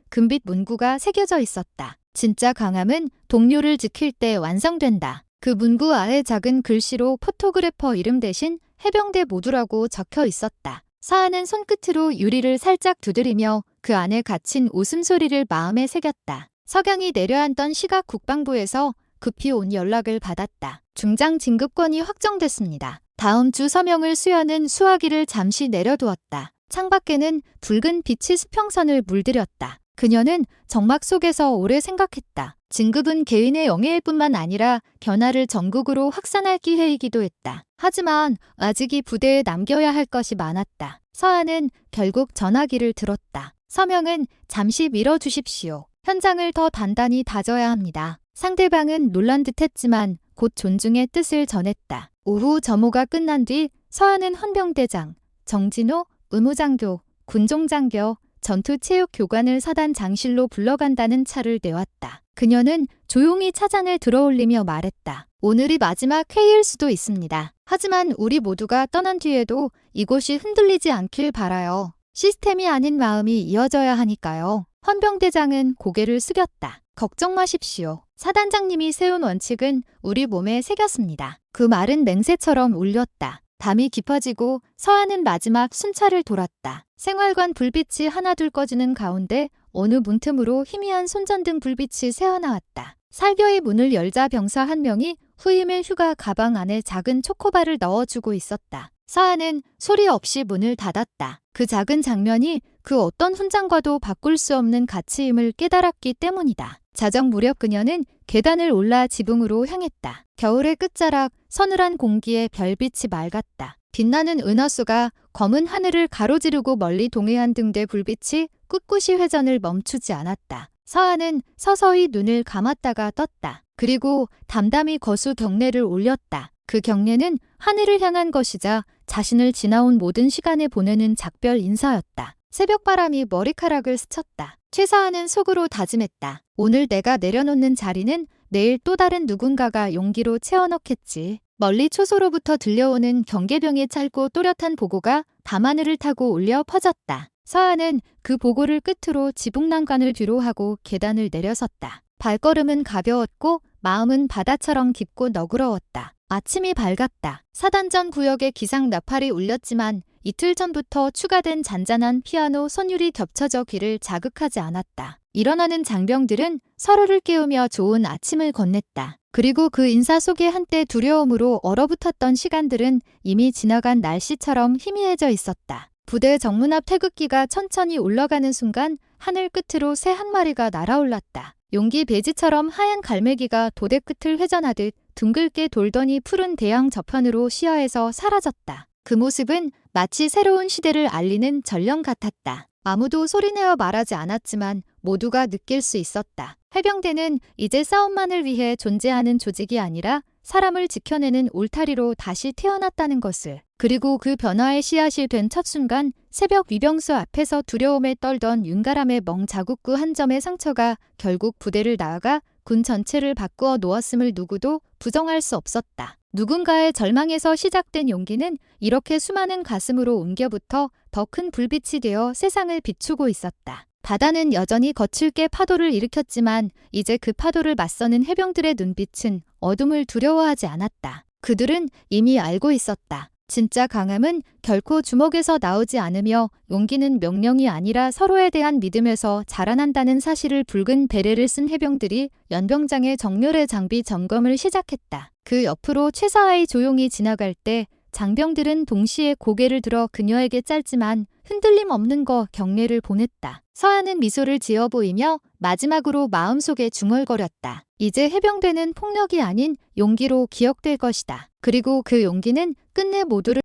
금빛 문구가 새겨져 있었다. 진짜 강함은 동료를 지킬 때 완성된다. 그 문구 아래 작은 글씨로 포토그래퍼 이름 대신 해병대 모두라고 적혀 있었다. 서한은 손끝으로 유리를 살짝 두드리며 그 안에 갇힌 웃음소리를 마음에 새겼다. 석양이 내려앉던 시각 국방부에서 급히 온 연락을 받았다. 중장 진급권이 확정됐습니다. 다음 주 서명을 수연은 수화기를 잠시 내려두었다. 창밖에는 붉은 빛이 수평선을 물들였다. 그녀는 정막 속에서 오래 생각했다. 진급은 개인의 영예일 뿐만 아니라 견학을 전국으로 확산할 기회이기도 했다. 하지만 아직 이 부대에 남겨야 할 것이 많았다. 서한은 결국 전화기를 들었다. 서명은 잠시 미뤄주십시오. 현장을 더 단단히 다져야 합니다. 상대방은 놀란 듯했지만 곧 존중의 뜻을 전했다. 오후 점호가 끝난 뒤 서한은 헌병대장, 정진호, 의무장교, 군종장교, 전투체육교관을 사단 장실로 불러간다는 차를 내왔다. 그녀는 조용히 차잔을 들어올리며 말했다. 오늘이 마지막 회의일 수도 있습니다. 하지만 우리 모두가 떠난 뒤에도 이곳이 흔들리지 않길 바라요. 시스템이 아닌 마음이 이어져야 하니까요. 헌병대장은 고개를 숙였다. 걱정 마십시오. 사단장님이 세운 원칙은 우리 몸에 새겼습니다. 그 말은 맹세처럼 울렸다. 밤이 깊어지고 서한은 마지막 순찰을 돌았다. 생활관 불빛이 하나둘 꺼지는 가운데 어느 문틈으로 희미한 손전등 불빛이 새어나왔다. 살겨의 문을 열자 병사 한 명이 후임의 휴가 가방 안에 작은 초코바를 넣어주고 있었다. 서한은 소리 없이 문을 닫았다. 그 작은 장면이 그 어떤 훈장과도 바꿀 수 없는 가치임을 깨달았기 때문이다. 자정 무렵 그녀는 계단을 올라 지붕으로 향했다. 겨울의 끝자락 서늘한 공기에 별빛이 맑았다. 빛나는 은하수가 검은 하늘을 가로지르고 멀리 동해안 등대 불빛이 꿋꿋이 회전을 멈추지 않았다. 서한은 서서히 눈을 감았다가 떴다. 그리고 담담히 거수 경례를 올렸다. 그 경례는 하늘을 향한 것이자 자신을 지나온 모든 시간에 보내는 작별 인사였다. 새벽바람이 머리카락을 스쳤다. 최서한은 속으로 다짐했다. 오늘 내가 내려놓는 자리는 내일 또 다른 누군가가 용기로 채워넣겠지. 멀리 초소로부터 들려오는 경계병의 짧고 또렷한 보고가 밤하늘을 타고 울려 퍼졌다. 서한은 그 보고를 끝으로 지붕난간을 뒤로하고 계단을 내려섰다. 발걸음은 가벼웠고 마음은 바다처럼 깊고 너그러웠다. 아침이 밝았다. 사단전 구역의 기상 나팔이 울렸지만 이틀 전부터 추가된 잔잔한 피아노 선율이 겹쳐져 귀를 자극하지 않았다. 일어나는 장병들은 서로를 깨우며 좋은 아침을 건넸다. 그리고 그 인사 속에 한때 두려움으로 얼어붙었던 시간들은 이미 지나간 날씨처럼 희미해져 있었다. 부대 정문 앞 태극기가 천천히 올라가는 순간 하늘 끝으로 새 한 마리가 날아올랐다. 용기 배지처럼 하얀 갈매기가 도대 끝을 회전하듯 둥글게 돌더니 푸른 대양 저편으로 시야에서 사라졌다. 그 모습은 마치 새로운 시대를 알리는 전령 같았다. 아무도 소리내어 말하지 않았지만 모두가 느낄 수 있었다. 해병대는 이제 싸움만을 위해 존재하는 조직이 아니라 사람을 지켜내는 울타리로 다시 태어났다는 것을. 그리고 그 변화의 씨앗이 된 첫 순간 새벽 위병수 앞에서 두려움에 떨던 윤가람의 멍 자국구 한 점의 상처가 결국 부대를 나아가 군 전체를 바꾸어 놓았음을 누구도 부정할 수 없었다. 누군가의 절망에서 시작된 용기는 이렇게 수많은 가슴으로 옮겨붙어 더 큰 불빛이 되어 세상을 비추고 있었다. 바다는 여전히 거칠게 파도를 일으켰지만 이제 그 파도를 맞서는 해병들의 눈빛은 어둠을 두려워하지 않았다. 그들은 이미 알고 있었다. 진짜 강함은 결코 주먹에서 나오지 않으며 용기는 명령이 아니라 서로에 대한 믿음에서 자라난다는 사실을 붉은 베레를 쓴 해병들이 연병장의 정렬의 장비 점검을 시작했다. 그 옆으로 최사하이 조용히 지나갈 때 장병들은 동시에 고개를 들어 그녀에게 짧지만 흔들림 없는 거 경례를 보냈다. 서한은 미소를 지어 보이며 마지막으로 마음속에 중얼거렸다. 이제 해병대는 폭력이 아닌 용기로 기억될 것이다. 그리고 그 용기는 끝내 모두를